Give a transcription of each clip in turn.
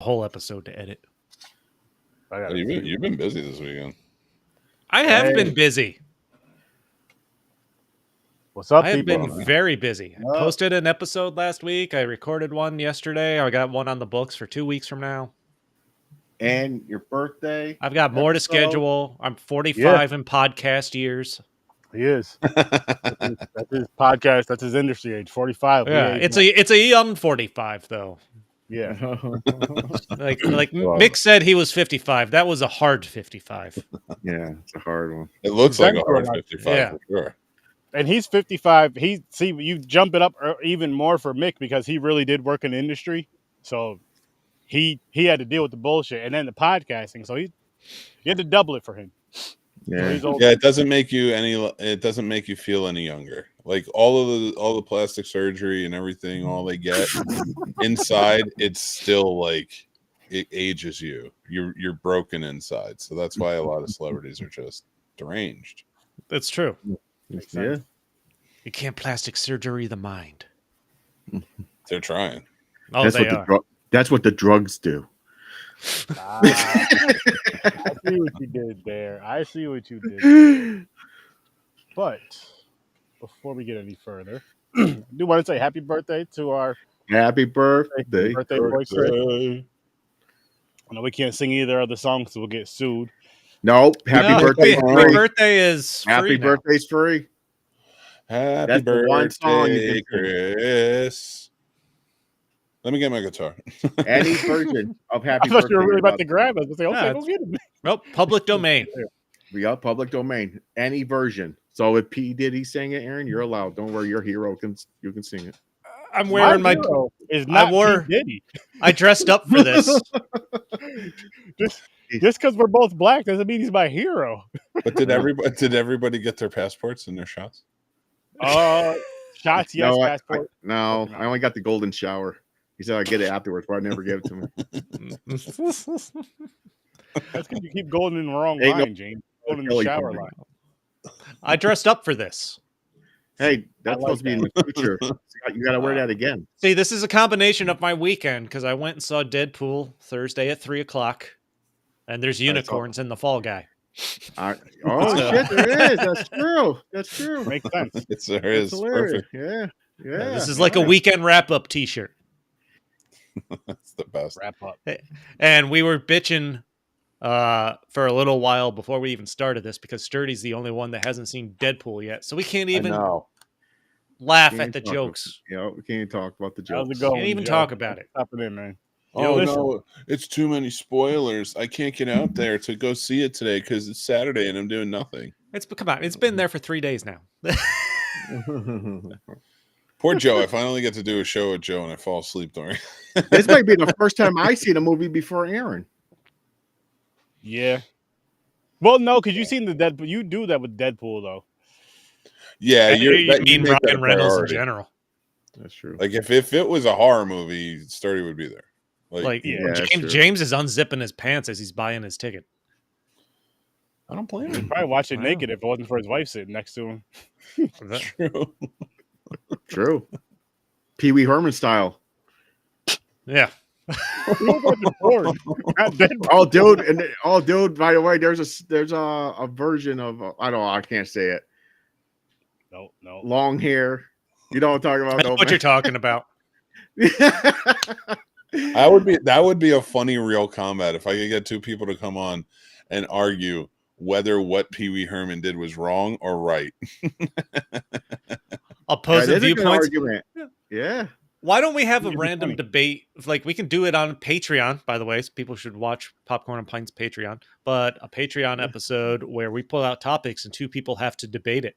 whole episode to edit. You've been busy this weekend. I have been busy. What's up, I have people? been very busy. I posted an episode last week. I recorded one yesterday. I got one on the books for 2 weeks from now. And your birthday. I've got more to schedule. I'm 45 in podcast years. He is. That's his podcast. That's his industry age. 45. Yeah, it's a young 45 though. Yeah. like Mick said, he was 55. That was a hard 55. Yeah, it's a hard one. It looks like a hard 55 for sure. And he's 55. You jump it up even more for Mick because he really did work in the industry. So he had to deal with the bullshit and then the podcasting. So you had to double it for him. Yeah, so it doesn't make you feel any younger. Like all the plastic surgery and everything, all they get inside, it's still like it ages you. You're broken inside. So that's why a lot of celebrities are just deranged. That's true. Yeah. You can't plastic surgery the mind. They're trying. Oh, that's what the drugs do. I see what you did there. I see what you did. But before we get any further, I do want to say happy birthday to our happy birthday boy Chris. I know we can't sing either of the songs, so we'll get sued. Nope. Happy birthday. Happy birthday is free. Happy birthday's free. Happy birthday, Chris. Let me get my guitar. Any version of happy birthday. I thought you were really about to grab us. Say, okay, go get it. Nope, public domain. We got public domain. Any version. So if P. Diddy sang it, Aaron, you're allowed. Don't worry, your hero you can sing it. I'm wearing my hero is not P. Diddy. I dressed up for this. Just because we're both black doesn't mean he's my hero. But did everybody get their passports and their shots? Shots, yes. Passport. I only got the golden shower. He said I'd get it afterwards, but I never gave it to him. That's because you keep going in the wrong line, James. Going in the shower line. I dressed up for this. Hey, that's supposed to be in the future. You got to wear that again. See, this is a combination of my weekend because I went and saw Deadpool Thursday at 3:00, and there's unicorns in the Fall Guy. Shit, there is. That's true. That's true. Makes sense. There is. Perfect. Yeah. This is like a weekend wrap-up T-shirt. That's the best. Wrap up. And we were bitching for a little while before we even started this because Sturdy's the only one that hasn't seen Deadpool yet, so we can't even laugh at the jokes. We can't even talk about the jokes. How's it going, can't even talk about it. Stop it in, man. No, it's too many spoilers. I can't get out there to go see it today because it's Saturday and I'm doing nothing. Come on, it's been there for 3 days now. Poor Joe. I finally get to do a show with Joe and I fall asleep during. This might be the first time I seen a movie before Aaron. Yeah. Well, no, because you've seen the Deadpool. You do that with Deadpool, though. Yeah, you mean Ryan Reynolds in general. That's true. Like if it was a horror movie, Sturdy would be there. James is unzipping his pants as he's buying his ticket. I don't blame He'd him. probably watch it naked if it wasn't for his wife sitting next to him. That's true. True. Pee Wee Herman style. Yeah. Dude. By the way, there's a version of I can't say it. No. Long hair. You know what I'm talking about? I know what you're talking about. That would be a funny real combat if I could get two people to come on and argue whether what Pee Wee Herman did was wrong or right. Opposing viewpoints. Yeah. Why don't we have a random debate? Like we can do it on Patreon, by the way. So people should watch Popcorn and Pints Patreon, but a Patreon episode where we pull out topics and two people have to debate it.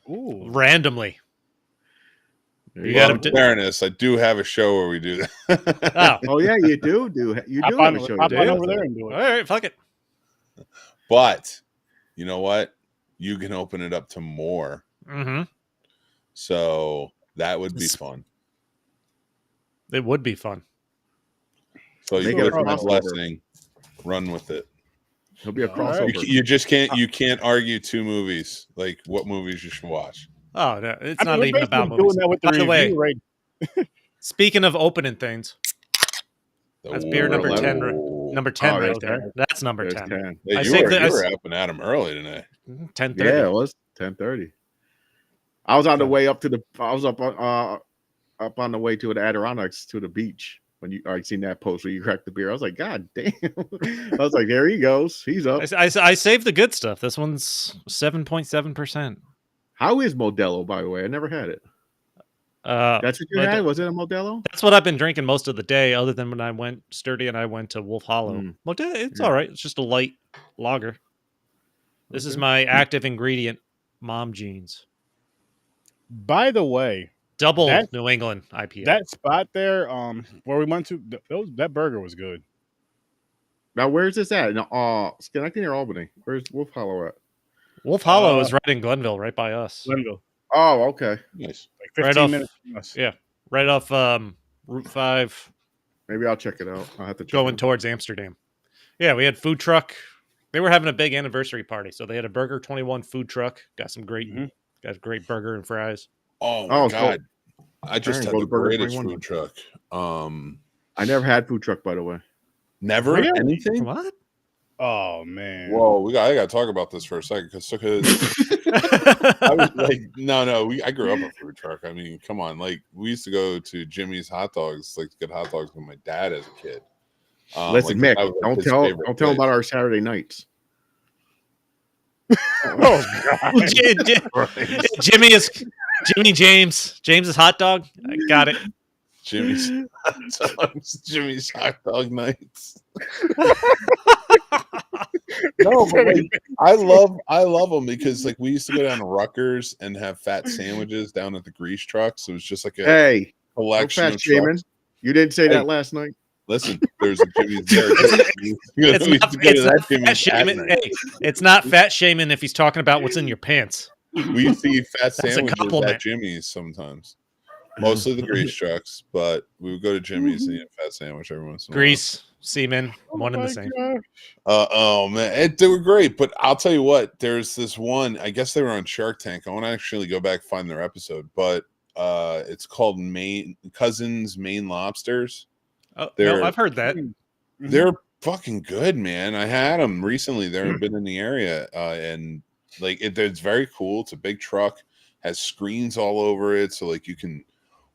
Ooh. Randomly. In fairness, I do have a show where we do that. Oh yeah, you do. You do have a show. Hop on over there and do it. All right, fuck it. But you know what? You can open it up to more. Mm-hmm. So that would be fun. It would be fun. So you get a blessing. Run with it. It'll be a crossover. You just can't. You can't argue two movies. Like what movies you should watch. Oh no, it's not even about movies. Doing that with By the way, right? speaking of opening things, That's beer number 10. Number 10 Oh, right there's there. 10. That's number There's 10. 10. Hey, I you saved were, the- you were helping Adam early today. 10:30. Yeah, it was 10:30. I was on the So- way up to the. I was up on the way to the Adirondacks to the beach when I seen that post where you cracked the beer. I was like, God damn! I was like, there he goes. He's up. I saved the good stuff. This one's 7.7%. How is Modelo, by the way? I never had it. That's what you but had? Was it a Modelo? That's what I've been drinking most of the day, other than when I went Sturdy and I went to Wolf Hollow. It's all right. It's just a light lager. This is my active ingredient, Mom Jeans. By the way, Double That's- New England IPA. that spot there, where we went to, that burger was good. Now, where's this at? No, Schenectady or Albany? Where's Wolf Hollow at? Wolf Hollow is right in Glenville, right by us. Glenville, Oh, okay. Nice. like 15 Right off- minutes from us. Yeah, right off Route 5 Maybe I'll check it out. I'll have to check going it towards Amsterdam. Yeah, we had food truck. They were having a big anniversary party, so they had a Burger 21 food truck. Got some great, got a great burger and fries. Oh my Oh, God! I just Aaron, had go the to Burger greatest 21. food truck. I never had food truck, by the way. Never Really? anything. What? Oh man. Whoa, I got to talk about this for a second because I was like, no, I grew up a food truck. I mean, come on, like we used to go to Jimmy's hot dogs, like to get hot dogs with my dad as a kid. Listen, like, Mick, that was, like, don't his tell favorite him about place. our Saturday nights. Oh god. Jimmy James's hot dog. I got it. Jimmy's hot dogs, Jimmy's hot dog nights. No, but like, I love them because like we used to go down to Rutgers and have fat sandwiches down at the grease trucks. So it was just like a Hey, no collection fat of shaming. trucks. You didn't say Hey. that last night. Listen, there's a Jimmy's there. It's not fat shaming if he's talking about what's in your pants. We see fat That's a sandwiches compliment. at Jimmy's sometimes. Mostly the grease trucks, but we would go to Jimmy's and eat a fat sandwich every once in a while. Grease, semen, one and the same. Oh man, they were great. But I'll tell you what, there's this one. I guess they were on Shark Tank. I want to actually go back and find their episode, but it's called Cousins Maine Lobsters. Oh, They're- no, I've heard that. They're fucking good, man. I had them recently. They've been in the area, and like it's very cool. It's a big truck, has screens all over it, so like you can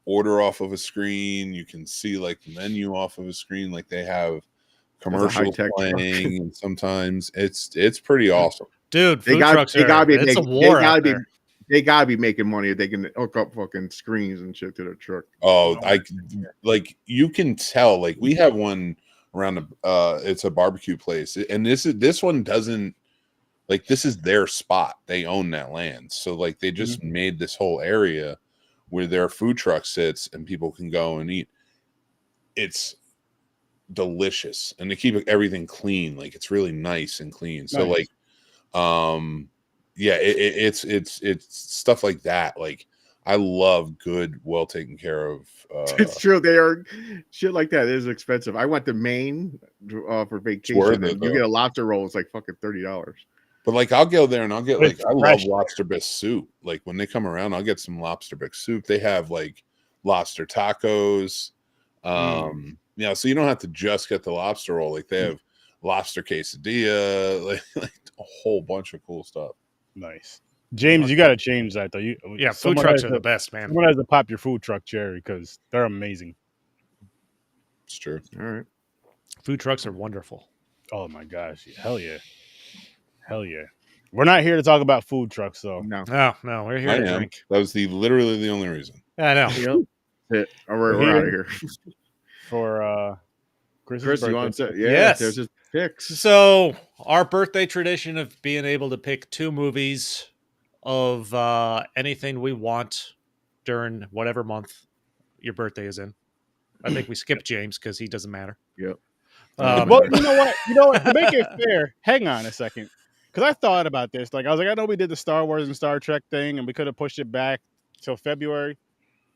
order off of a screen. You can see like the menu off of a screen. Like they have commercials high-tech truck. playing, and sometimes it's pretty awesome. Dude, They food got trucks they are, gotta be it's a making, war out there. they gotta be making money if they can hook up fucking screens and shit to their truck. Oh, like you can tell. Like we have one around it's a barbecue place, and this one doesn't. Like this is their spot. They own that land. So like they just made this whole area where their food truck sits and people can go and eat. It's delicious. And they keep everything clean. Like it's really nice and clean. So Nice. like yeah, it's stuff like that. Like I love good, well taken care of It's true. They are shit like that is expensive. I went to Maine for vacation, worth and it, you though. get a lobster roll. It's like fucking $30. But like I'll go there and I'll get It's like I love fresh. lobster bisque soup. Like when they come around, I'll get some lobster bisque soup. They have like lobster tacos. You know, so you don't have to just get the lobster roll. Like they have lobster quesadilla, like a whole bunch of cool stuff. Nice. James, you got to change that though. Yeah, food someone trucks has are to- the best, man. Someone has to pop your food truck cherry because they're amazing. It's true. All right. Food trucks are wonderful. Oh my gosh. Hell yeah. Hell yeah. We're not here to talk about food trucks though. No. No, we're here I to am. drink. That was literally the only reason. Yeah, I know. Yep. We're Here. out of here. For Chris's Chris, you birthday. want to say? Yeah, Yes. there's his picks. So our birthday tradition of being able to pick two movies of anything we want during whatever month your birthday is in. I think we skipped James because he doesn't matter. Yep. Well, you know what? To make it fair, hang on a second. Because I thought about this. Like, I was like, I know we did the Star Wars and Star Trek thing, and we could have pushed it back till February.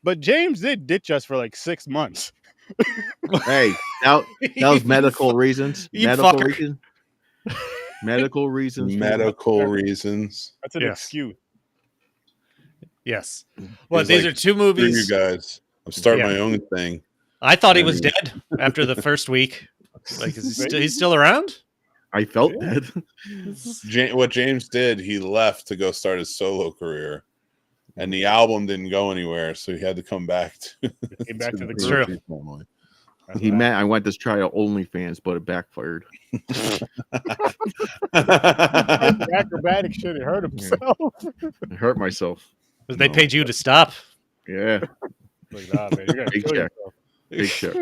But James did ditch us for like 6 months. Hey, that was medical reasons. You Medical fucker. reasons. Medical reasons. Medical reasons. That's an Yes. excuse. Yes. Well, He's these like, are two Screw you movies. guys. I'm starting Yeah. my own thing. I thought he I was mean- dead after the first week. Like, is Maybe. he's still around? I felt Yeah. dead. What James did, he left to go start his solo career, and the album didn't go anywhere, so he had to come back to, Came back to the It's true. group. family. That's He what meant I went to try out OnlyFans, but it backfired. happened. The acrobatic shit. He hurt himself. I hurt myself. They No. paid you to stop. Yeah, Like, nah, man, you're gonna Big kill check. yourself. big shit.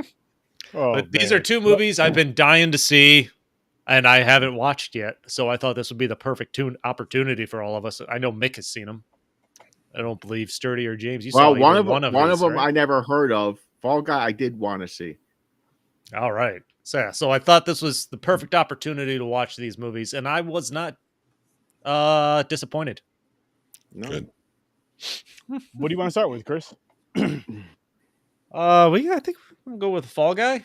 Oh, But these man. are two movies I've been dying to see, and I haven't watched yet. So I thought this would be the perfect opportunity for all of us. I know Mick has seen them. I don't believe Sturdy or James. You saw Well, one either of these, them right? I never heard of. Fall Guy I did want to see. All right. So I thought this was the perfect opportunity to watch these movies, and I was not disappointed. No. Good. What do you want to start with, Chris? I think we're gonna go with Fall Guy.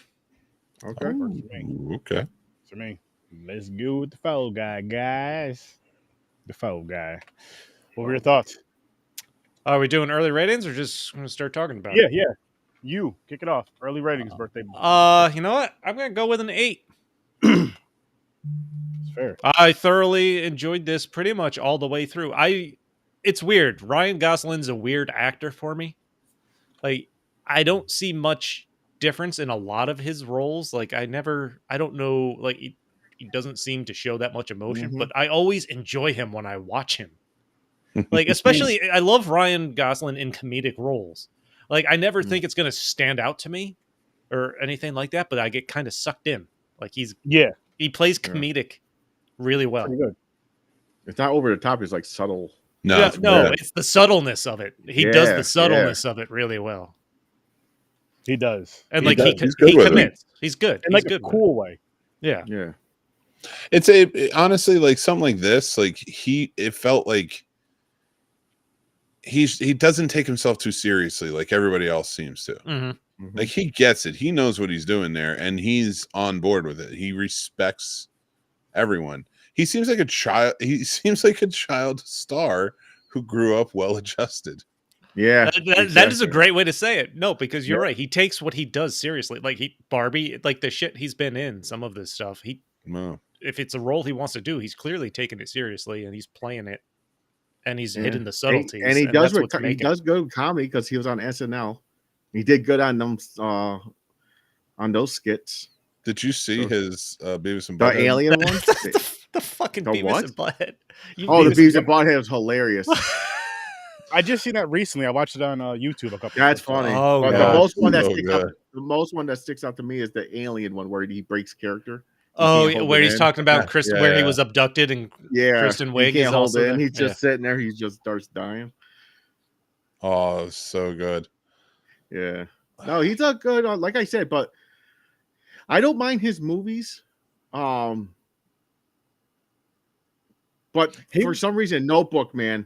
Okay. Works for me. Ooh, okay. For me. Let's go with the Fall Guy, guys. The Fall Guy. What were your thoughts? Are we doing early ratings or just gonna start talking about Yeah, it? yeah. You kick it off. Early ratings, birthday. You know what? I'm gonna go with an 8. It's fair. I thoroughly enjoyed this pretty much all the way through. It's weird. Ryan Gosling's a weird actor for me. Like, I don't see much difference in a lot of his roles. Like, I don't know, like, he doesn't seem to show that much emotion, Mhm. but I always enjoy him when I watch him. Like, especially, I love Ryan Gosling in comedic roles. Like, I never think it's going to stand out to me or anything like that, but I get kind of sucked in. Like, Yeah, he plays Yeah. comedic really well. pretty good. It's not over the top. It's like subtle. No, Yeah, it's no, bad. it's the subtleness of it. He does Yeah, the subtleness of it really well. He does. And He like does. he He's good with it. commits. He's good. In He's like a good with cool way. it. Yeah. Yeah. Honestly, like something like this, like it felt like he doesn't take himself too seriously like everybody else seems to. Mhm. Mhm. Like he gets it. He knows what he's doing there and he's on board with it. He respects everyone. He seems like a child. He seems like a child star who grew up well adjusted. Yeah. That is a exactly. great way to say it. No, because you're Yeah. right. He takes what he does seriously. Like Barbie, like the shit he's been in, some of this stuff. No. If it's a role he wants to do, he's clearly taking it seriously and he's playing it and he's Yeah. hitting the subtleties. And he that's does what's he making does good comedy because he was on SNL. He did good on them on those skits. Did you see So- his Beavis and The Butthead? alien one. the fucking The Beavis what? and Butthead. You Oh, the Beavis Beavis and and Butthead was hilarious. I just seen that recently. I watched it on YouTube a couple. That's times. funny. Oh, But God. the most one that So sticks out, good. the most one that sticks out to me is the alien one where he breaks character. You Oh, can't hold where it he's in. talking about Yeah, Kristen, yeah, where he yeah. was abducted and Yeah, Kristen he Wiig is can't hold also it in. there. He's just sitting there. He just starts dying. Oh, it was so good. Yeah. No, he's a good. Like I said, but I don't mind his movies. But for some reason, Notebook, man,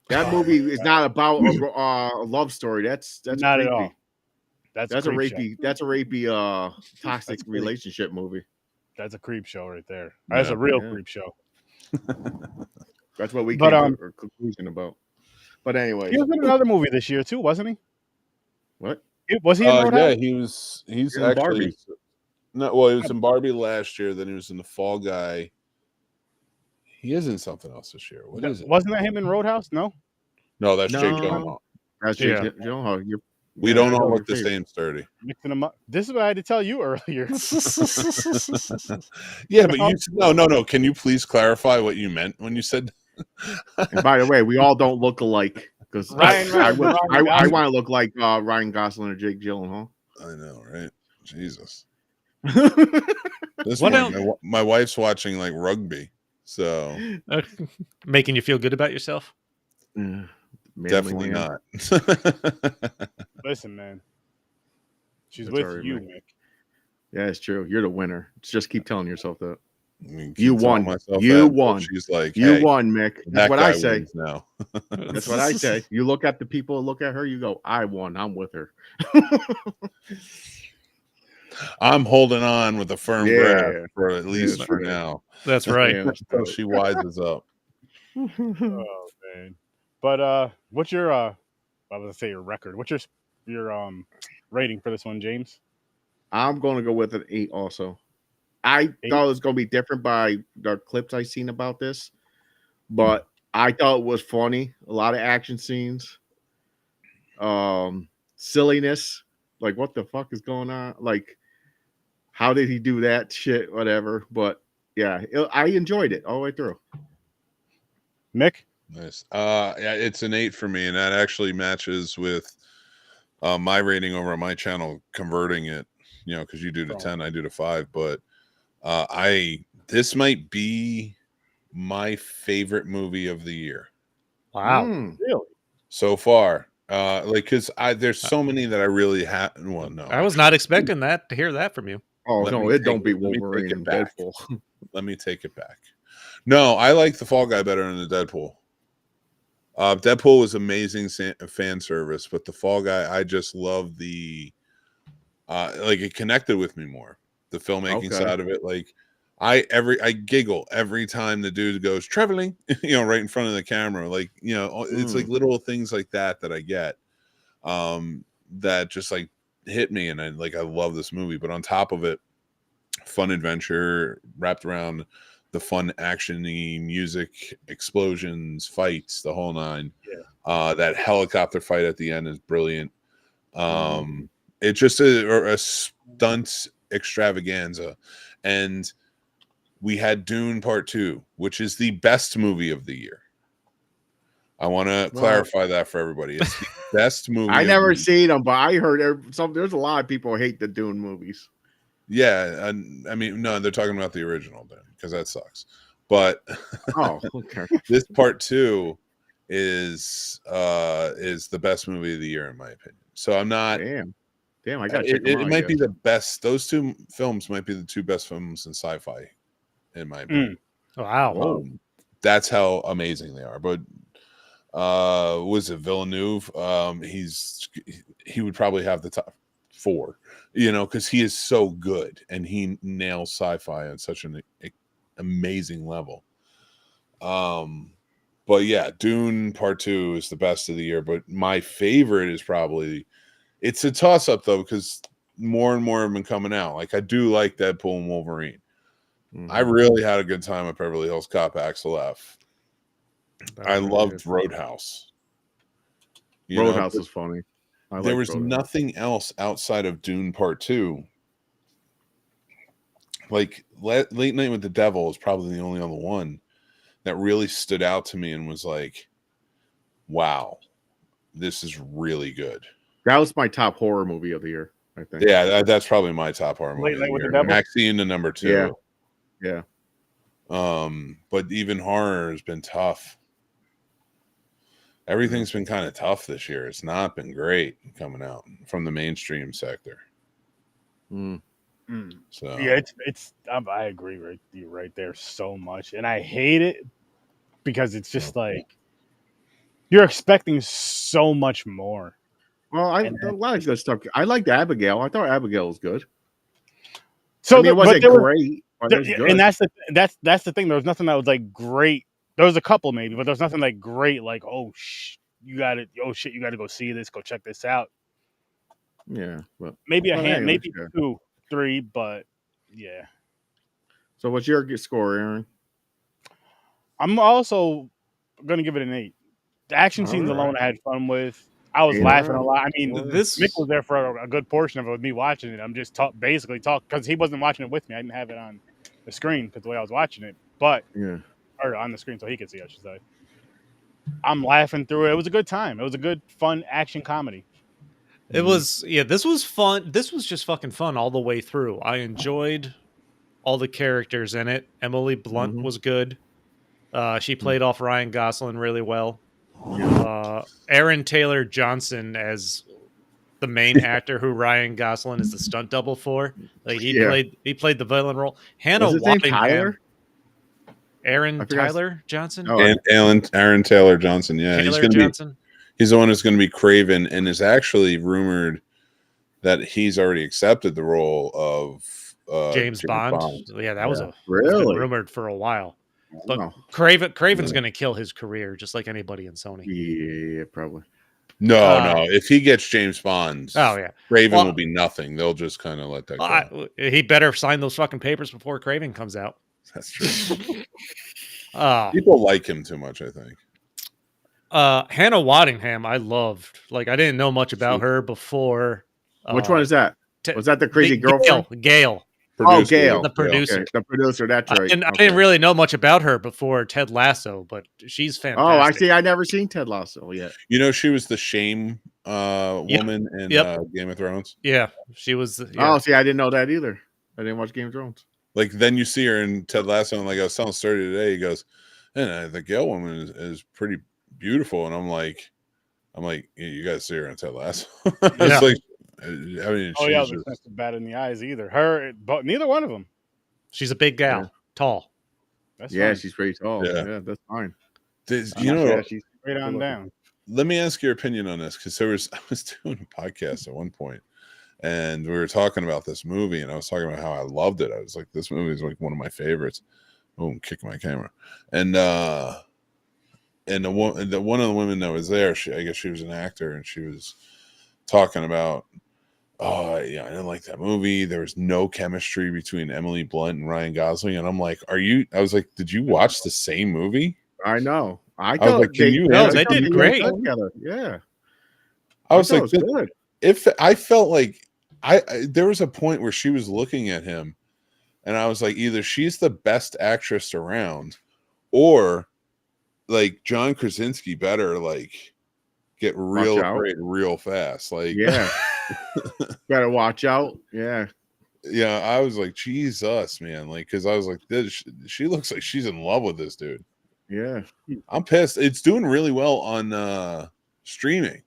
that movie is not about a love story. That's Not creepy. at all. That's That's a creep show. rapey. That's a rapey. Toxic That's creep. relationship movie. That's a creep show right there. That's Yeah. a real Yeah. creep show. That's what we But, came to a conclusion about. But anyway, He was in another movie this year too, wasn't he? what? Was he in Roadhouse? Yeah, he's In actually Barbie. no. Well, he was in Barbie last year. Then he was in the Fall Guy. He is in something else this year. What is it? Wasn't that him in Roadhouse? No. No, that's Jake No. Gyllenhaal. That's Yeah. Jake Gyllenhaal. We Yeah, don't I all know look the your same, Sturdy. Mixing them up. This is what I had to tell you earlier. Yeah, but you no. Can you please clarify what you meant when you said? And by the way, we all don't look alike because Ryan I Gosling. want to look like Ryan Gosling or Jake Gyllenhaal. I know, right? Jesus. Yeah. This What morning, my wife's watching like rugby, so Making you feel good about yourself? definitely not. Listen, man. She's That's with all right, you, man. Mick. Yeah, it's true. You're the winner. Just keep telling yourself that. I mean, You keep telling won. myself You that, but won. She's like, You hey, won, Mick. that That's what I guy say. wins now. That's what I say. You look at the people, look at her, you go, I won. I'm with her. I'm holding on with a firm Yeah. grasp for at least That's for right. now That's right. Yeah. until she wises up. Oh man. But what's your I was gonna say your record. What's your rating for this one, James? I'm going to go with an 8 also. I 8? thought it was going to be different by the clips I seen about this, but I thought it was funny. A lot of action scenes, silliness. Like, what the fuck is going on? Like, how did he do that shit? Whatever. But yeah, I enjoyed it all the way through. Mick? Nice. Yeah, it's an 8 for me, and that actually matches with my rating over on my channel, converting it, because you do to 10, I do to 5. But this might be my favorite movie of the year. Wow. Really? So far. Because there's so many that I really have. Well, no. I was not expecting to hear that from you. Oh, no, it don't beat Wolverine and Deadpool. Let me take it back. No, I like the Fall Guy better than the Deadpool. Deadpool was amazing fan service, but the Fall Guy, I just love the it connected with me more. The filmmaking side of it, I giggle every time the dude goes traveling, right in front of the camera. It's like little things like that I get, that just like hit me, and I love this movie. But on top of it, fun adventure wrapped around the fun action-y music, explosions, fights, the whole nine. Yeah. That helicopter fight at the end is brilliant. It's just a stunt extravaganza. And we had Dune Part 2, which is the best movie of the year. I want to clarify that for everybody. It's the best movie. I never seen them, but I heard there's a lot of people who hate the Dune movies. Yeah, and I mean, no, they're talking about the original Dune because that sucks. But okay. This Part 2 is the best movie of the year in my opinion. So I'm not. Damn, I got to check them out. It might be the best. Those two films might be the two best films in sci-fi, in my opinion. Wow. That's how amazing they are. But was it Villeneuve? He would probably have the top 4, because he is so good and he nails sci-fi on such an amazing level. But yeah, Dune Part 2 is the best of the year. But my favorite is probably, it's a toss-up though, because more and more have been coming out. Like, I do like Deadpool and Wolverine. I really had a good time at Beverly Hills Cop Axel F. I loved Roadhouse. Roadhouse is funny. There was nothing else outside of Dune Part 2. Like, Late Night with the Devil is probably the only other one that really stood out to me and was like, wow, this is really good. That was my top horror movie of the year, I think. Yeah, that's probably my top horror movie of the year. Maxine to number 2. Yeah. But even horror has been tough. Everything's been kind of tough this year. It's not been great coming out from the mainstream sector. So yeah, it's I agree with you right there so much, and I hate it because it's just like you're expecting so much more. Well, a lot of good stuff. I liked Abigail. I thought Abigail was good. So I mean, it wasn't great, but it was good. And that's the thing. There was nothing that was like great. There was a couple maybe, but there's nothing like great. Like, you got to go see this, go check this out. Yeah, but maybe maybe 2, 3, but yeah. So what's your score, Aaron? I'm also gonna give it an 8. The action scenes alone I had fun with. I was laughing a lot. I mean, Mick was there for a good portion of it with me watching it. I'm just basically talking because he wasn't watching it with me. I didn't have it on the screen because the way I was watching it, or on the screen so he could see, I should say. I'm laughing through it. It was a good time. It was a good, fun action comedy. It was, this was fun. This was just fucking fun all the way through. I enjoyed all the characters in it. Emily Blunt was good. She played off Ryan Gosling really well. Aaron Taylor Johnson as the main actor who Ryan Gosling is the stunt double for. Like he played the villain role. Hannah Waddingham. Aaron Tyler Johnson? And Aaron Taylor Johnson, yeah. He's the one who's going to be Craven, and is actually rumored that he's already accepted the role of James Bond. Yeah, that was really been rumored for a while. But Craven's going to kill his career just like anybody in Sony. Yeah, probably. No, no. If he gets James Bond, Oh yeah, Craven Well, will be nothing. They'll just kind of let that go. he better sign those fucking papers before Craven comes out. That's true. Uh, People like him too much, I think. Hannah Waddingham, I loved. Like, I didn't know much about her before. Which one is that? Was that the crazy girlfriend? Gail. Oh, Gail. The producer. Okay, the producer, that's right. I didn't really know much about her before Ted Lasso, but she's fantastic. Oh, I see. I never seen Ted Lasso yet. You know, she was the shame woman in Game of Thrones. Yeah, she was. Oh, see, I didn't know that either. I didn't watch Game of Thrones. Like, then you see her in Ted Lasso, and like I was telling Story today, he goes, and the Gail woman is pretty beautiful. And I'm like, you guys see her in Ted Lasso. It's like, I mean, oh yeah, that's not bad in the eyes either. Her, but neither one of them. She's a big gal, tall. That's yeah, fine. she's pretty tall. Yeah, that's fine. You know, she's straight on down. Let me ask your opinion on this, because I was doing a podcast at one point, and we were talking about this movie, and I was talking about how I loved it. I was like, this movie is like one of my favorites. Oh, I'm kicking my camera. And one of the women that was there, I guess she was an actor, and she was talking about, oh yeah, I didn't like that movie. There was no chemistry between Emily Blunt and Ryan Gosling. And I'm like, I was like, did you watch the same movie? I know. I was like, they did great. Yeah. I was like, good. If I felt like there was a point where she was looking at him, and I was like, either she's the best actress around, or like John Krasinski better like get real great real fast. Like, yeah. Better watch out. Yeah. Yeah, I was like, Jesus, man. Like, because I was like, she looks like she's in love with this dude. Yeah. I'm pissed. It's doing really well on streaming.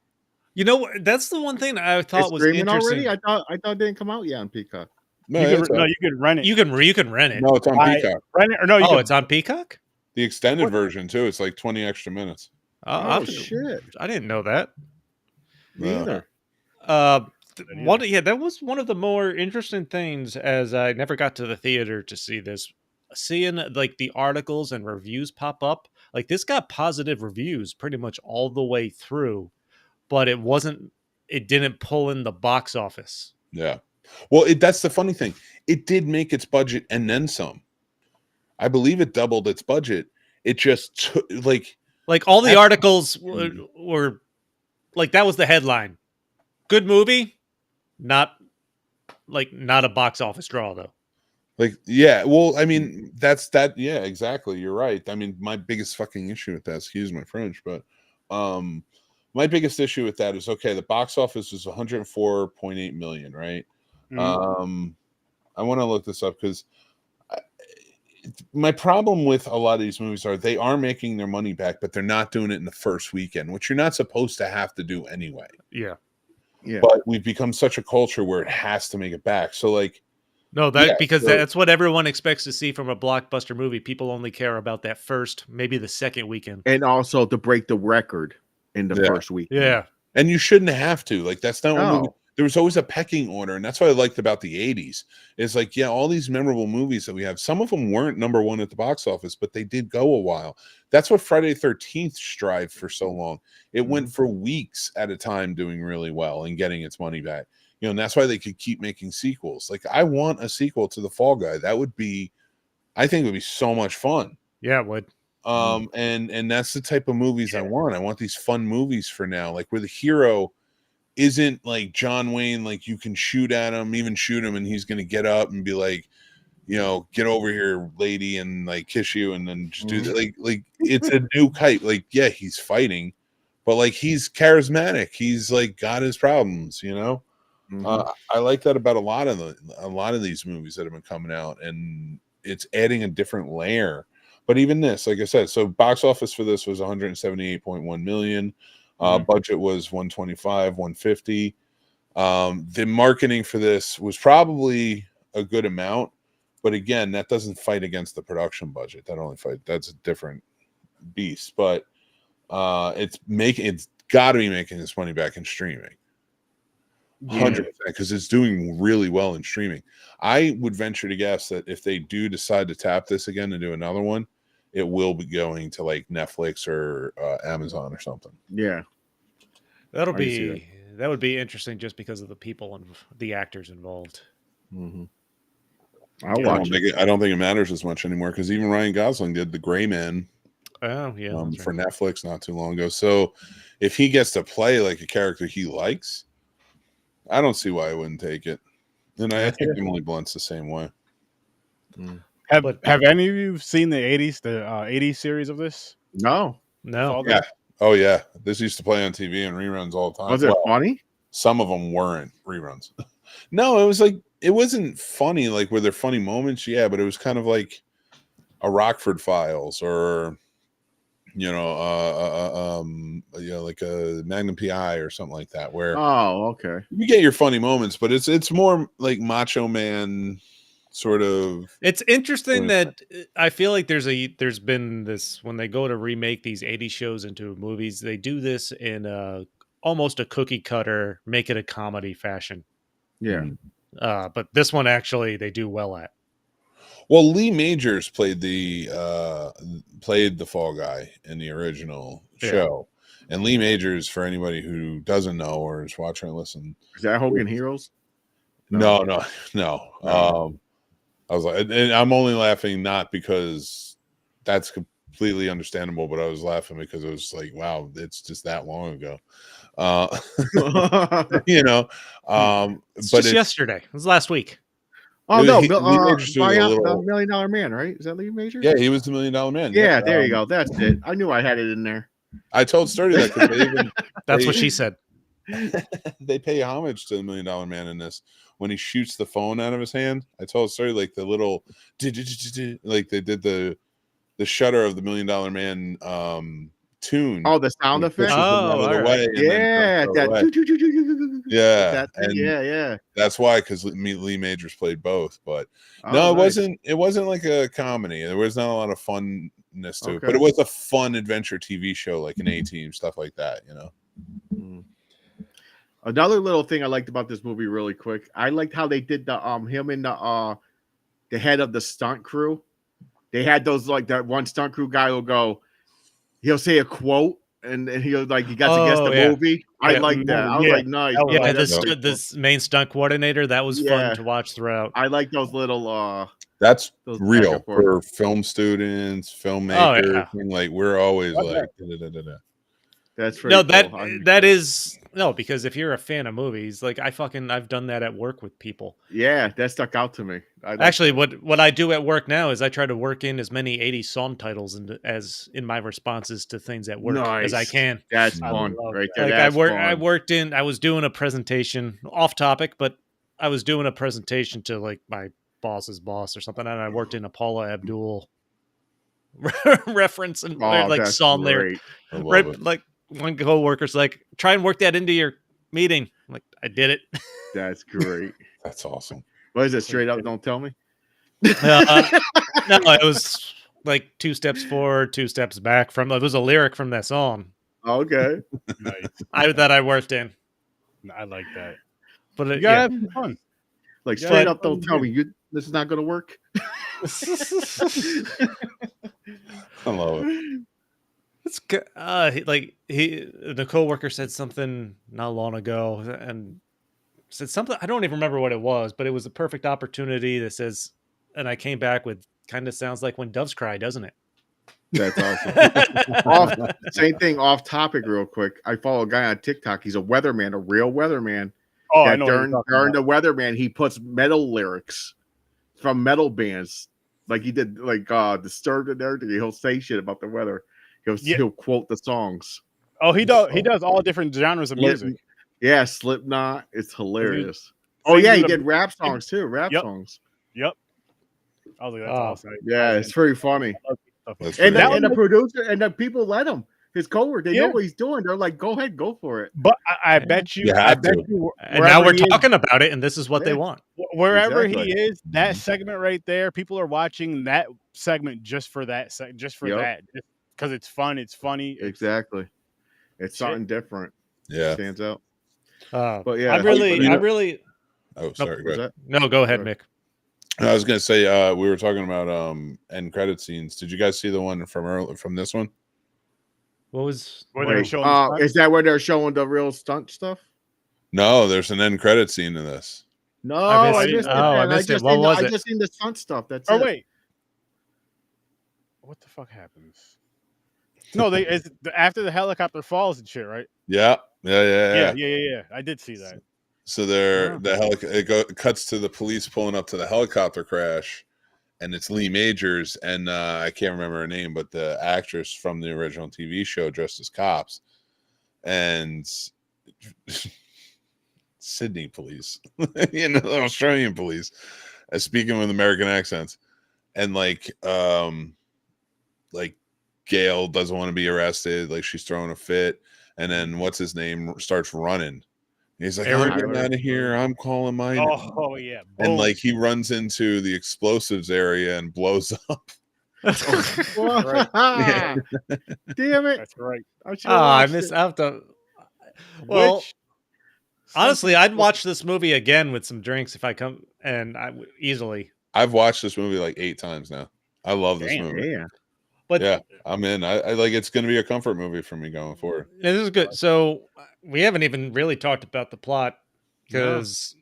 You know, that's the one thing I thought was interesting. Already? I thought it didn't come out yet on Peacock. No, you can rent it. You can rent it. No, it's on Peacock. Rent it or no? It's on Peacock. The extended version too. It's like 20 extra minutes. Shit! I didn't know that. Neither. That was one of the more interesting things, as I never got to the theater to see this. Seeing like the articles and reviews pop up, like this got positive reviews pretty much all the way through, but it didn't pull in the box office. Yeah. Well, that's the funny thing. It did make its budget and then some. I believe it doubled its budget. It just like all the articles were like, that was the headline. Good movie, not a box office draw though. Like, yeah, well, I mean, that's that. Yeah, exactly. You're right. I mean, my biggest fucking issue with that, excuse my French, but my biggest issue with that is, okay, the box office is 104.8 million, right? Mm-hmm. I want to look this up because my problem with a lot of these movies they are making their money back, but they're not doing it in the first weekend, which you're not supposed to have to do anyway. Yeah. Yeah. But we've become such a culture where it has to make it back. So like, that's what everyone expects to see from a blockbuster movie. People only care about that first, maybe the second weekend. And also to break the record in the first week. Yeah. And you shouldn't have to. Like, that's not what movie. There was always a pecking order, and that's what I liked about the 80s. It's like, yeah, all these memorable movies that we have, some of them weren't number one at the box office, but they did go a while. That's what Friday the 13th strived for so long. It went for weeks at a time doing really well and getting its money back. You know, and that's why they could keep making sequels. Like, I want a sequel to The Fall Guy. That would be, I think it would be so much fun. Yeah, it would. And that's the type of movies I want. I want these fun movies for now, like where the hero isn't like John Wayne, like you can shoot at him, even shoot him, and he's gonna get up and be like, you know, get over here, lady, and like kiss you, and then just do that. Like it's a new type. Like, yeah, he's fighting, but like he's charismatic. He's like got his problems, you know. I like that about a lot of these movies that have been coming out, and it's adding a different layer. But even this, like I said, so box office for this was 178.1 million. Budget was 125, 150. The marketing for this was probably a good amount, but again, that doesn't fight against the production budget. That's a different beast. But it's got to be making this money back in streaming. 100%, because it's doing really well in streaming. I would venture to guess that if they do decide to tap this again and do another one, it will be going to like Netflix or Amazon or something. Yeah. That'll I can see be that would be interesting just because of the people and the actors involved. Mm-hmm. Yeah. I'll watch it. I don't think it matters as much anymore because even Ryan Gosling did The Gray Man Oh yeah, that's for right. Netflix not too long ago. So if he gets to play like a character he likes, I don't see why I wouldn't take it. And I think Emily Blunt's the same way. Have any of you seen the 80s series of this? No. No, Fall Guy? Yeah. Oh yeah. This used to play on TV and reruns all the time. Was it funny? Some of them weren't reruns. No, it was like it wasn't funny. Like were there funny moments? Yeah, but it was kind of like a Rockford Files or like a Magnum PI or something like that, where Oh, okay. you get your funny moments, but it's more like Macho Man sort of. it's interesting that I feel like there's been this when they go to remake these 80s shows into movies, they do this in almost a cookie cutter, make it a comedy fashion. Yeah. But this one actually they do well at. Well, Lee Majors played the Fall Guy in the original show, and Lee Majors, for anybody who doesn't know or is watching or listening, Is that Hogan Heroes? No. I was like, and I'm only laughing not because that's completely understandable, but I was laughing because it was like, wow, it's just that long ago. It's but just yesterday. It was last week. Oh no, Lee Majors was a little- $1 Million Man, right? Is that Lee Majors? Yeah, he was the $1 Million Man. Yeah, there you go. That's it. I knew I had it in there. I told Sturdy that because That's what she said. they pay homage to the $1 Million Man in this when he shoots the phone out of his hand. I told Sturdy like the little like they did the shutter of the $1 Million Man tune. Oh, the sound effect. Yeah, yeah. That's why, because Lee Majors played both. But no, nice. it wasn't like a comedy. There was not a lot of funness to it, but Okay. it was a fun adventure TV show, like an A-Team, stuff like that. Another little thing I liked about this movie, really quick. I liked how they did the him and the head of the stunt crew. They had those like that one stunt crew guy will go. He'll say a quote and he'll like he got to guess the movie. I like that. I was like, nice. Yeah, this main stunt coordinator, that was fun to watch throughout. I like those little that's those real for film students, filmmakers. Like we're always like That's pretty cool. that is because if you're a fan of movies, like I've done that at work with people. Yeah, that stuck out to me. Actually, what I do at work now is I try to work in as many 80s song titles as in my responses to things at work as I can. That's fun, right there. Like I was doing a presentation off topic, but I was doing a presentation to like my boss's boss or something, and I worked in a Paula Abdul reference and like song there. Right, like one coworker's like, try and work that into your meeting. I'm like, I did it. That's great. That's awesome. What is it? Straight up, don't tell me. No, it was like 2 steps forward, 2 steps back from. It was a lyric from that song. Okay, nice. That I worked in. I like that. But you gotta have fun. Like straight up, don't tell me this is not going to work. I love it. It's the coworker said something not long ago and said something. I don't even remember what it was, but it was a perfect opportunity that says, and I came back with kind of sounds like when doves cry, doesn't it? That's awesome. Same thing off topic real quick. I follow a guy on TikTok. He's a weatherman, a real weatherman. Oh, I know. During the weatherman, he puts metal lyrics from metal bands. Like he did like Disturbed and everything. He'll say shit about the weather. He'll quote the songs. Oh, he does all different genres of music. Yeah, Slipknot. It's hilarious. Oh yeah, he did rap songs too. Rap songs. Yep. I was like, that's awesome. Yeah, it's pretty funny. And the producer and the people let him. His coworker, they know what he's doing. They're like, go ahead, go for it. But I bet you, and now we're talking about it, and this is what they want. Wherever he is, that segment right there, people are watching that segment just for that, that, because it's fun, it's funny. Exactly, it's something different. Yeah, stands out. But yeah, I really. Oh, sorry. No, go ahead, Mick. I was gonna say we were talking about end credit scenes. Did you guys see the one from this one? What was? Where they're Wait, showing the stunt? is that where they're showing the real stunt stuff? No, there's an end credit scene to this. No, I I missed missed it. it. Oh, I Man. missed it. just What seen was I it? just seen the stunt stuff. That's Oh it. wait, what the fuck happens? No, after the helicopter falls and shit, right? Yeah. Yeah. I did see that. So it cuts to the police pulling up to the helicopter crash, and it's Lee Majors and I can't remember her name, but the actress from the original TV show dressed as cops, and Sydney police, Australian police, speaking with American accents, and like Gail doesn't want to be arrested, like she's throwing a fit, and then what's his name starts running. He's like, I'm getting out of here. I'm calling mine. Oh yeah, And like he runs into the explosives area and blows up. Right. Damn it! That's right. I missed out the. Well, Which, honestly, I'd watch this movie again with some drinks if I come, and I easily. I've watched this movie like 8 times now. I love this movie. Yeah. But Yeah, I'm in. I like it's going to be a comfort movie for me going forward. this is good. So we haven't even really talked about the plot because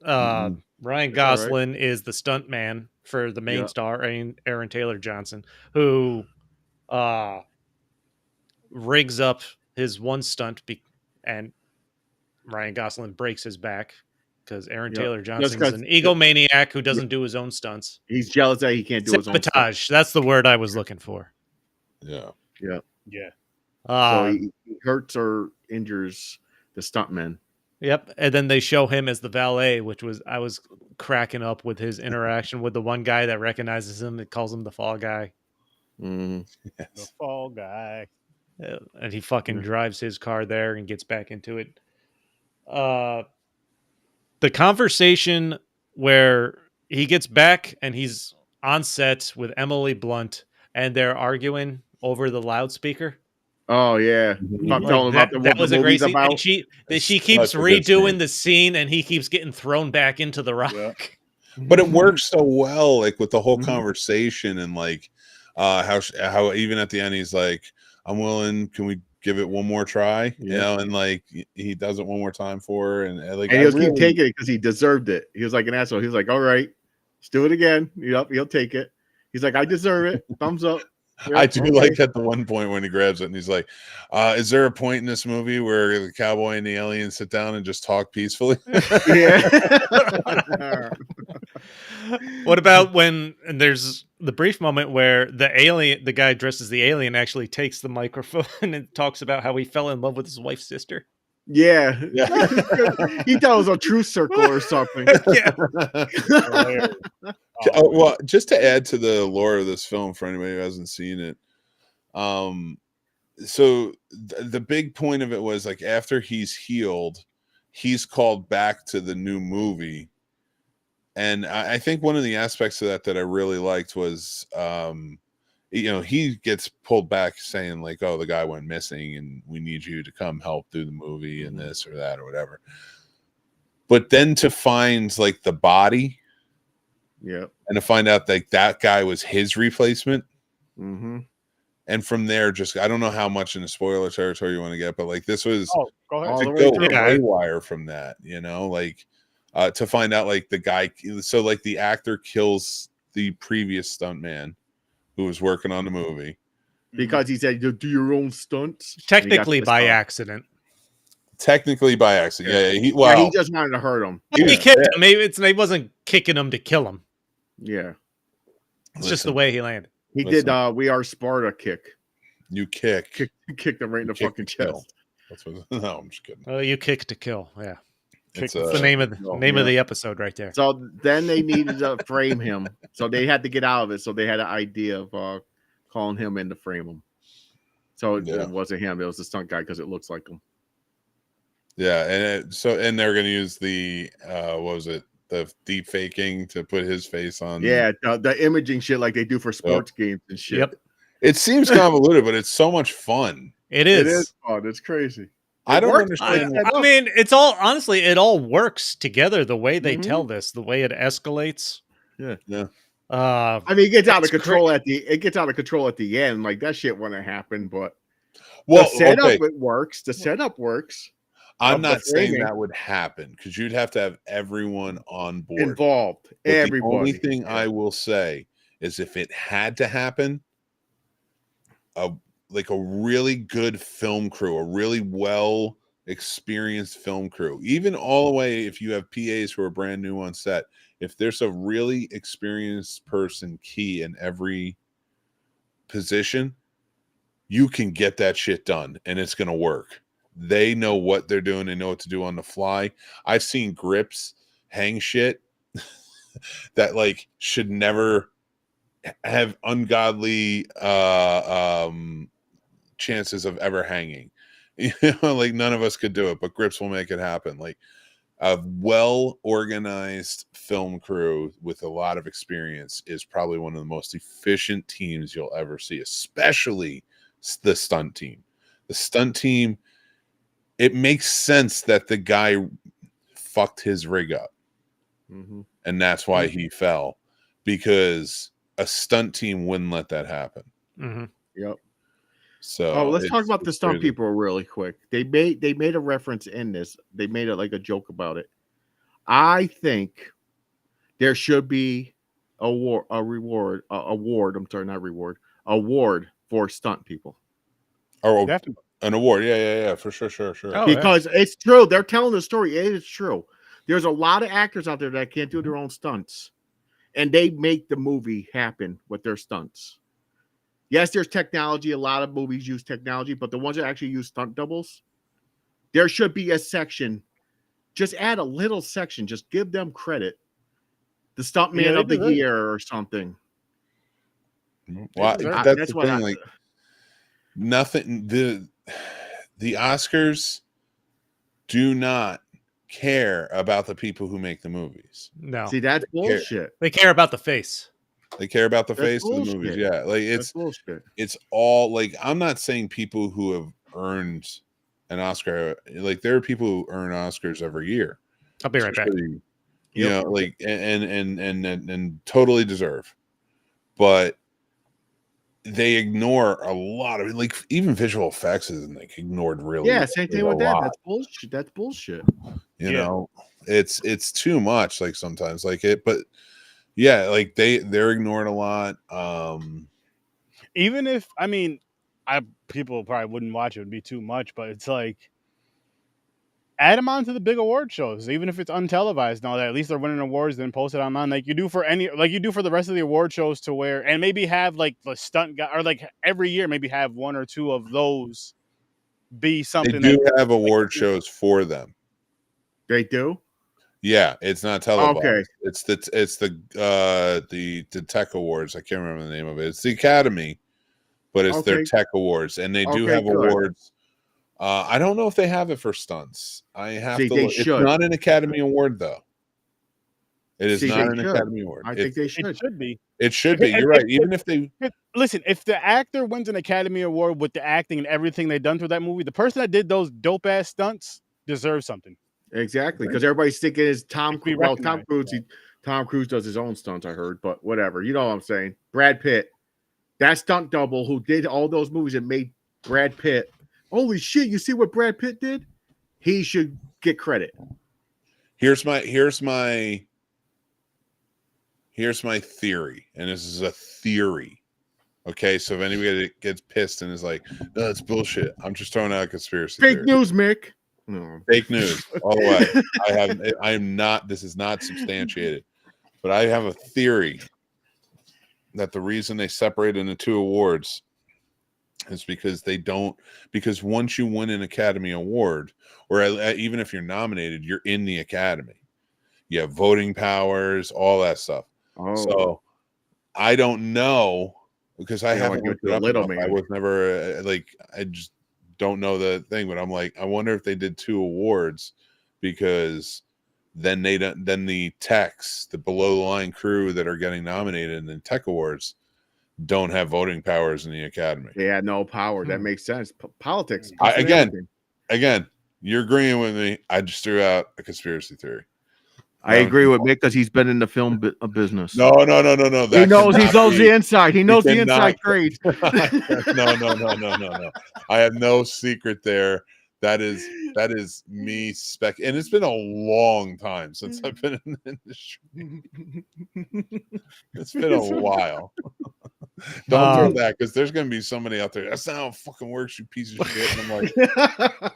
Ryan right. Gosling is the stunt man for the main star, Aaron Taylor Johnson, who rigs up his one stunt and Ryan Gosling breaks his back because Aaron Taylor Johnson is an egomaniac who doesn't do his own stunts. He's jealous that he can't do his own stuff. Sabotage. That's the word I was looking for. Yeah. So he hurts or injures the stuntman. Yep. And then they show him as the valet, I was cracking up with his interaction with the one guy that recognizes him. It calls him the fall guy. the fall guy. And he fucking drives his car there and gets back into it. The conversation where he gets back and he's on set with Emily Blunt and they're arguing over the loudspeaker. Oh yeah, that was a great scene. And she keeps redoing the scene, and he keeps getting thrown back into the rock. Yeah. But it works so well, like with the whole conversation, and like how even at the end he's like, "I'm willing. Can we give it one more try?" You know, and like he does it one more time for her, and like he'll keep taking it because he deserved it. He was like an asshole. He was like, "All right, let's do it again." Yep, he'll take it. He's like, "I deserve it. Thumbs up." Yeah, I do like at the one point when he grabs it and he's like, is there a point in this movie where the cowboy and the alien sit down and just talk peacefully? What about when there's the brief moment where the guy dressed as the alien actually takes the microphone and talks about how he fell in love with his wife's sister? Yeah. He thought it was a truth circle or something. Well, just to add to the lore of this film for anybody who hasn't seen it, so the big point of it was like after he's healed, he's called back to the new movie, and I think one of the aspects of that I really liked was he gets pulled back saying like, "Oh, the guy went missing and we need you to come help do the movie and this or that or whatever." But then to find like the body, and to find out like that guy was his replacement, and from there, just I don't know how much in the spoiler territory you want to get, but like this was to go haywire from that, like to find out like the guy, so like the actor kills the previous stuntman who was working on the movie because he said, "You do your own stunts." Technically by accident. Technically by accident. Yeah. He just wanted to hurt him. He kicked him. Maybe he wasn't kicking him to kill him. Yeah. It's just the way he landed. He did We Are Sparta kick. You kicked him right in the fucking chest. No, I'm just kidding. Oh, you kick to kill. Yeah. It's the name of the episode right there. So then they needed to frame him. So they had to get out of it. So they had an idea of calling him in to frame him. So it wasn't him. It was the stunt guy because it looks like him. Yeah, and they're going to use the the deep faking to put his face on. Yeah, the imaging shit like they do for sports games and shit. Yep. It seems convoluted, but it's so much fun. It is. It is fun. It's crazy. I don't understand. I mean, it all works together the way they tell this, the way it escalates. Yeah. I mean, it gets out of control at the end. Like that shit wouldn't happen, but Well, the setup okay. it works. The setup works. I'm of the not saying framing. that would happen because you'd have to have everyone on board. Involved. But Everybody. the only thing I will say is if it had to happen, like a really good film crew, a really well experienced film crew, even all the way if you have PAs who are brand new on set, if there's a really experienced person key in every position, you can get that shit done and it's going to work. They know what they're doing. They know what to do on the fly. I've seen grips hang shit that like should never have ungodly chances of ever hanging. You know, like none of us could do it, but grips will make it happen. Like a well-organized film crew with a lot of experience is probably one of the most efficient teams you'll ever see, especially the stunt team. The stunt team, it makes sense that the guy fucked his rig up. Mm-hmm. And that's why he fell, because a stunt team wouldn't let that happen. Mm-hmm. Yep. So let's talk about the stunt crazy. people really quick. They made a reference in this. They made it like a joke about it. I think there should be award for stunt people. Oh, Definitely. an award. Yeah, for sure. Oh, Because it's true. They're telling the story. It is true. There's a lot of actors out there that can't do their own stunts. And they make the movie happen with their stunts. Yes, there's technology. A lot of movies use technology, but the ones that actually use stunt doubles, there should be a section. Just add a little section. Just give them credit. The stuntman of the year or something. Well, That's that's the thing. Like nothing. The Oscars do not care about the people who make the movies. No. See, that's bullshit. They care about the face. They care about the That's face of the movies. bullshit. Yeah, like That's bullshit. it's all like, I'm not saying people who have earned an Oscar, like there are people who earn Oscars every year. I'll be right back. You know, like and totally deserve, but they ignore a lot of, like, even visual effects isn't like ignored really. Yeah, same thing with that. lot. That's bullshit. That's bullshit. You know, it's too much, like sometimes, like it, but yeah, like they're ignored a lot. Even if, I mean, people probably wouldn't watch it, it'd be too much, but it's like, add them on to the big award shows, even if it's untelevised and all that. At least they're winning awards, then post it online, like you do for the rest of the award shows, to where, and maybe have like the stunt guy, or like every year maybe have one or two of those be something. They do have award shows for them. They do. Yeah, it's not televised. Okay. It's the Tech Awards. I can't remember the name of it. It's the Academy, but it's their Tech Awards, and they do have awards. I don't know if they have it for stunts. I have to look. It's not an Academy Award, though. It is not an Academy Award. I think they should. It should be. It should be. You're right. Even if they listen, if the actor wins an Academy Award with the acting and everything they've done through that movie, the person that did those dope ass stunts deserves something. Exactly, because everybody's thinking is Tom Cruise. Well, Tom Cruise. Yeah. Tom Cruise does his own stunts, I heard, but whatever. You know what I'm saying? Brad Pitt, that stunt double who did all those movies and made Brad Pitt. Holy shit! You see what Brad Pitt did? He should get credit. Here's my theory, and this is a theory. Okay, so if anybody gets pissed and is like, "No, it's bullshit," I'm just throwing out a conspiracy Fake theory. news, Mick. No. Fake news all the way. I am not. This is not substantiated, but I have a theory that the reason they separate into two awards is because once you win an Academy Award, or even if you're nominated, you're in the Academy. You have voting powers, all that stuff. Oh. So I don't know, because I haven't looked it up enough. I was never I just don't know the thing, but I'm like, I wonder if they did two awards, because then the techs, the below the line crew that are getting nominated in the Tech Awards, don't have voting powers in the Academy. They had no power. That makes sense. Politics. Again, you're agreeing with me. I just threw out a conspiracy theory. I agree with Mick because he's been in the film business. No. He That knows. He cannot knows be. the inside. He knows the cannot- inside trade. No. I have no secret there. That is me spec, and it's been a long time since I've been in the industry. It's been a while. Don't throw that, because there's gonna be somebody out there. That's not how it fucking works, you piece of shit. And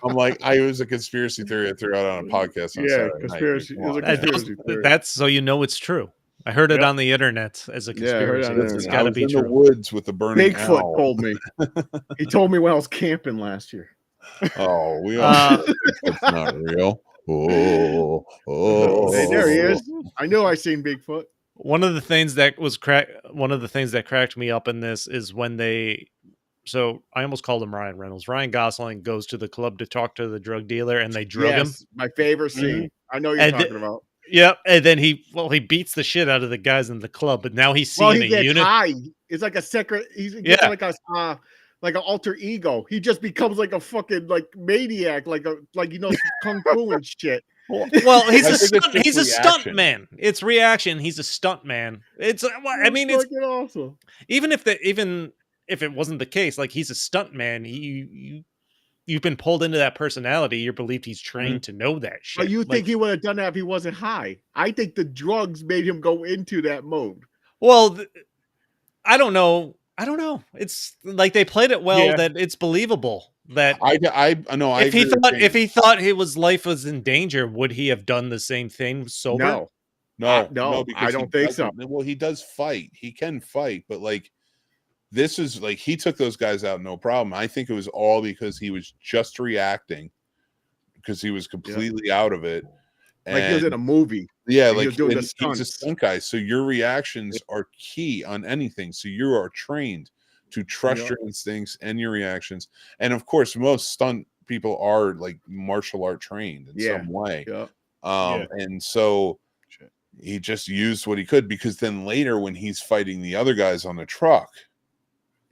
I'm like, I was a conspiracy theory I threw out on a podcast on Saturday conspiracy. night. It was a conspiracy theory. That's so you know it's true. I heard it on the internet as a Yeah, I heard it conspiracy. on the It's internet. got I to was be in true. the woods with the burning Bigfoot owl. told me. He told me when I was camping last year. Oh, we all know Bigfoot's not real. Hey, there he is. I knew I seen Bigfoot. One of the things that cracked me up in this is when so I almost called him Ryan Reynolds. Ryan Gosling goes to the club to talk to the drug dealer, and they drug him. My favorite scene. I know you're talking about. Yep, and then he beats the shit out of the guys in the club, but now he's seeing he a unit. high. It's like a secret. He's like an alter ego. He just becomes like a fucking maniac, like kung fu and shit. Well, he's he's a stunt man. It's reaction. He's a stunt man. It's awesome. Even if it wasn't the case, like he's a stunt man, you've been pulled into that personality. You're believed he's trained to know that shit. But you think he would have done that if he wasn't high? I think the drugs made him go into that mode. Well, I don't know. It's like they played it well that it's believable. That if he thought his life was in danger, would he have done the same thing sober? No, I don't think so. Well, he does fight. He can fight, but this is he took those guys out no problem. I think it was all because he was just reacting, because he was completely out of it. Like he was in a movie. Yeah, he was doing the he's a stunt guy. So your reactions are key on anything. So you are trained to trust your instincts and your reactions. And of course, most stunt people are martial art trained in some way. And so he just used what he could, because then later when he's fighting the other guys on the truck,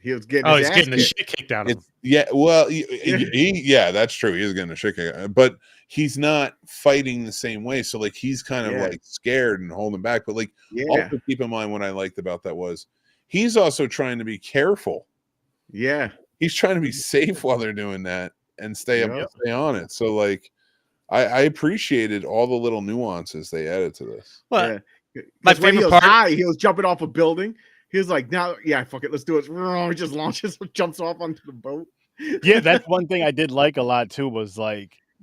he was getting the shit kicked out of him. Yeah, well, that's true. He was getting the shit kicked out of him, but he's not fighting the same way. So he's kind of scared and holding back. But also keep in mind, what I liked about that was he's also trying to be careful. Yeah, he's trying to be safe while they're doing that and stay on it. So I appreciated all the little nuances they added to this. Well, my favorite part, he was jumping off a building. He was like, "Now, fuck it, let's do it." He just launches, jumps off onto the boat. Yeah, that's one thing I did like a lot too. Was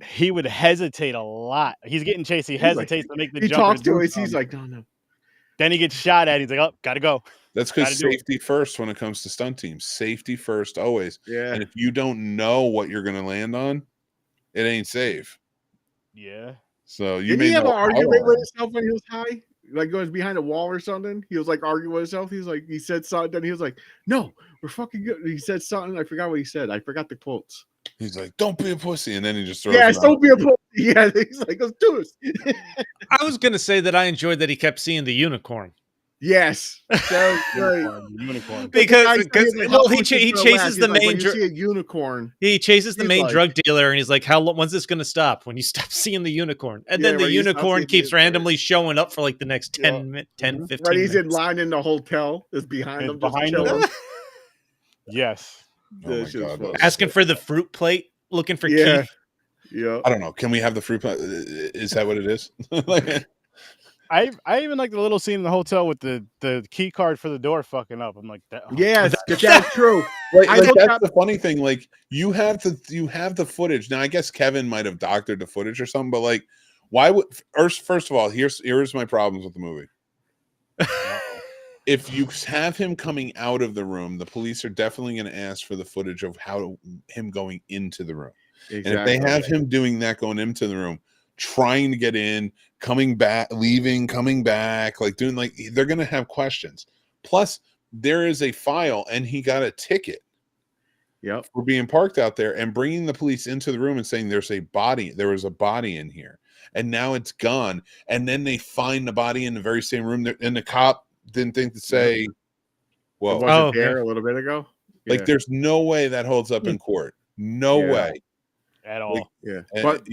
he would hesitate a lot. He's getting chased. He hesitates to make the jump. He talks to us. He's like, "No." Then he gets shot at. He's like, "Oh, gotta go." That's because safety first when it comes to stunt teams. Safety first always. Yeah. And if you don't know what you're going to land on, it ain't safe. Yeah. So you did he have an argument with himself when he was high? Goes behind a wall or something. He was arguing with himself. He said something. Then he was like, "No, we're fucking good." He said something. I forgot what he said. I forgot the quotes. He's like, "Don't be a pussy," and then he just throws. Don't be a pussy. Yeah, he's like, "Let's do this." I was gonna say that I enjoyed that he kept seeing the unicorn. Yes, that was unicorn. Because he chases the main. When you see a unicorn, he chases the main drug dealer, and he's like, when's this going to stop? When you stop seeing the unicorn, and then the unicorn keeps randomly showing up for the next 10, 15 minutes. Right, he's in line in the hotel. Is behind him. Yes. Oh God, asking for the fruit plate, looking for Keith. Yeah. I don't know. Can we have the fruit plate? Is that what it is? I even like the little scene in the hotel with the key card for the door fucking up. I'm like, that. Oh. Yes, that's true. That's the funny thing. You have the footage. Now I guess Kevin might have doctored the footage or something, but why would first of all, here's my problems with the movie. If you have him coming out of the room, the police are definitely going to ask for the footage of him going into the room. Exactly. And if they have him doing that, going into the room, trying to get in, coming back, leaving, coming back, doing they're going to have questions. Plus, there is a file, and he got a ticket. Yep. For being parked out there and bringing the police into the room and saying there was a body in here, and now it's gone. And then they find the body in the very same room, and the cop didn't think to say, "Whoa, was it there a little bit ago?" There's no way that holds up in court. No way at all. but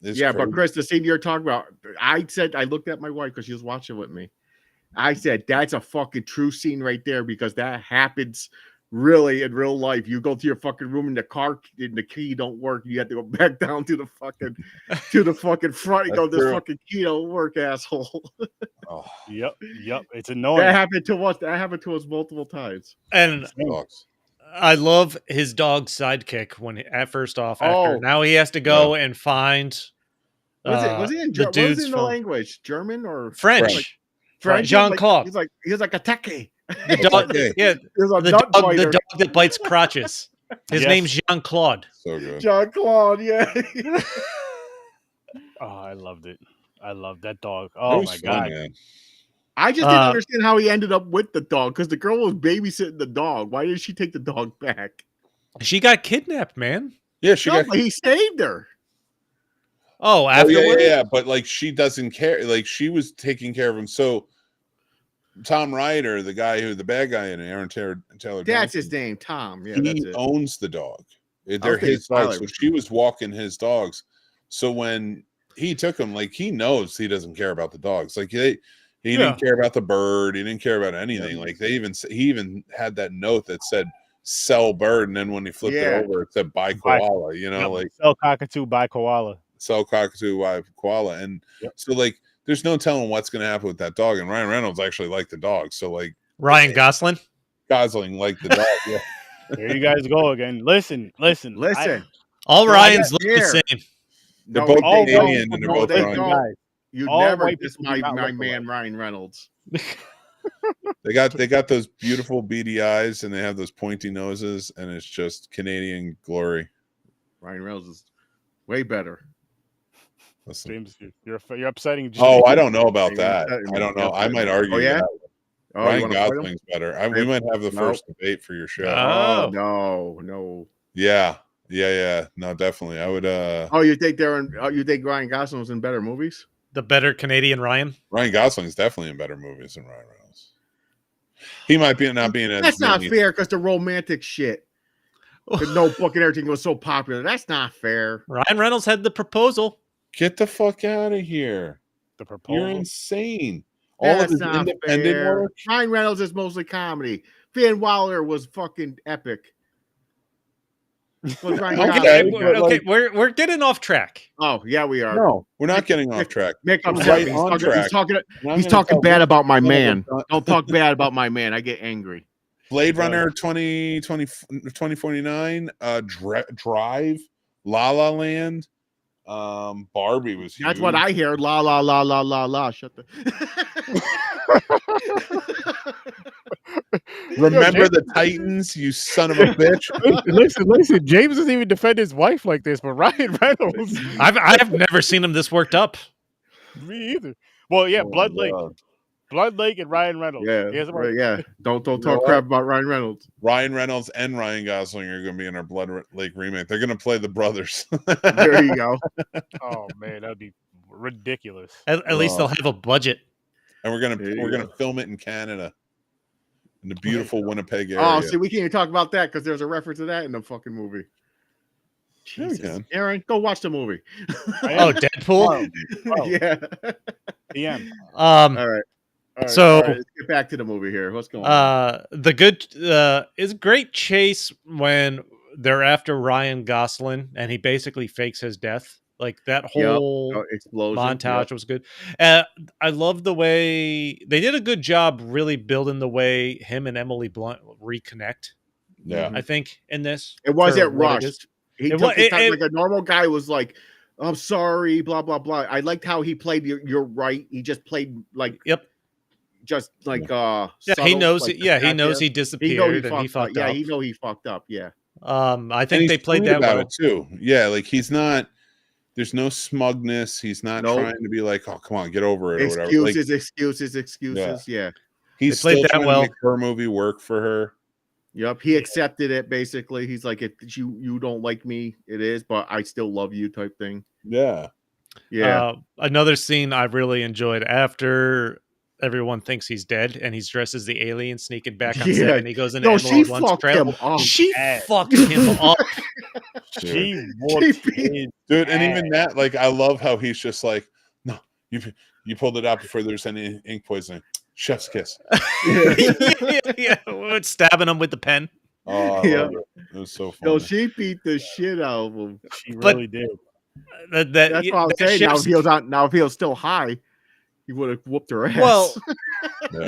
It's Yeah, crazy. but Chris, the scene you're talking about, I looked at my wife because she was watching with me. I said, that's a fucking true scene right there because that happens really in real life. You go to your fucking room and the key don't work. You have to go back down to the fucking front and go, That's this true. fucking key don't work, asshole. Oh, Yep. It's That annoying. happened to us. That happened to us multiple times. And dogs. I love his dog sidekick when at first off after Oh. now he has to go and find Was it the in what was dude's it in the phone. language? German or French. French? Jean-Claude. He's like a techie. The dog, Okay. yeah, He's a the nut dog biter. that bites crotches. His Yes. name's Jean-Claude. So good. Jean-Claude, yeah. Oh, I loved it. I loved that dog. It Oh was my fun, god. man. I just didn't understand how he ended up with the dog because the girl was babysitting the dog. Why did she take the dog back? She got kidnapped, man. Yeah, she got. But he saved her. Oh, Oh, afterwards? yeah, but like she doesn't care. Like she was taking care of him. So Tom Ryder, the bad guy in Aaron Taylor That's his Johnson, name, Tom. Yeah, he that's it. owns the dog. They're thinking his dogs. Tyler So was she was walking his dogs. So when he took him, like he knows he doesn't care about the dogs. Like he didn't care about the bird. He didn't care about anything. Like he even had that note that said "sell bird," and then when he flipped it over, it said "buy koala." You know, Yep. like Sell cockatoo by koala. sell cockatoo, buy koala. And so like there's no telling what's going to happen with that dog. And Ryan Reynolds actually liked the dog. So like Ryan Gosling. Gosling liked the dog. Yeah. Here you guys go again. Listen. All No, Ryans look here. the same. They're No, both they Canadian don't. and they're No, both they Ryan. don't. You All never white diss people do my not look man alike. Ryan Reynolds. They got those beautiful beady eyes and they have those pointy noses and it's just Canadian glory. Ryan Reynolds is way better. Listen. James, you're upsetting. James. Oh, I don't know about You're that. upsetting me. I don't know. You're I might upsetting me. argue Oh, yeah? that. Oh, Ryan you wanna fight him? Gosling's better. We might have the first debate for your show. Oh. No. Yeah. No, definitely. I would. Oh, you think you think Ryan Gosling's in better movies? The better Canadian Ryan. Ryan Gosling's definitely in better movies than Ryan Reynolds. He might be not being as. That's not fair because the romantic shit. The notebook and everything was so popular. That's not fair. Ryan Reynolds had the proposal. Get the fuck out of here! The proposal. You're insane. All of That's his not independent fair. work. Ryan Reynolds is mostly comedy. Van Wilder was fucking epic. Was Ryan Okay, Gosling. but, like- we're getting off track. Oh, yeah, we are. No, we're not getting off track. Mick, I'm We're sorry. right on track. He's talking bad about my man. Don't talk bad about my man. I get angry. Blade Runner 2049, Drive, La La Land, Barbie was huge. That's what I hear. La la la la la la. Shut the. Remember the Titans, you son of a bitch. Listen. James doesn't even defend his wife like this, but Ryan Reynolds. I have never seen him this worked up. Me either. Well, yeah, Oh, Blood Lake. God. Blood Lake and Ryan Reynolds. Yeah, He has a- right, yeah. Don't know talk what? crap about Ryan Reynolds. Ryan Reynolds and Ryan Gosling are going to be in our Blood Lake remake. They're going to play the brothers. There you go. Oh man, that'd be ridiculous. At least they'll have a budget. And we're There going you to go. film it in Canada, in the beautiful Winnipeg area. Oh, see, we can't even talk about that because there's a reference to that in the fucking movie. Yeah, we Jesus. can. Aaron, go watch the movie. Oh, Deadpool. Oh, Yeah. PM. All right. So- all right, let's get back to the movie here. What's going on? The good is great chase when they're after Ryan Gosling and he basically fakes his death. Like that whole Oh, explosion. montage Yep. was good. I love the way they did a good job really building the way him and Emily Blunt reconnect. Yeah. I think in this It wasn't for what it is. rushed. He It took wa- his it- time it- like a normal guy was like, I'm sorry, blah, blah, blah. I liked how he played you're right. He just played like Yep. just like Yeah, he subtle, knows. like, Yeah, he back knows there. he disappeared and he fucked up. fucked Yeah, up. he know he fucked up. Yeah. I And think he's they played sweet that about well. it too. Yeah, like he's not. There's no smugness. He's not Nope. trying to be like, "Oh, come on, get over it" or whatever. Like, Excuses. Yeah. he's They played still that trying to well. make her movie work for her. Yep. He accepted it basically. He's like, if you don't like me, it is, but I still love you type thing. Yeah, Yeah. Another scene I really enjoyed after everyone thinks he's dead, and he's dressed as the alien sneaking back on Yeah. set, and he goes into No, Emerald she One's fucked trailer. him up. She Ass. fucked him up. She whooped his Dude, and even ass. that, like, I love how he's just like, no, you pulled it out before there's any ink poisoning. Chef's kiss. yeah, stabbing him with the pen. Oh, I Yeah. love it. It was so funny. No, she beat the shit out of him. She But- really did. That's what I'm saying. Now if he was on, now if he was still high, he would have whooped her ass. Well, Yeah.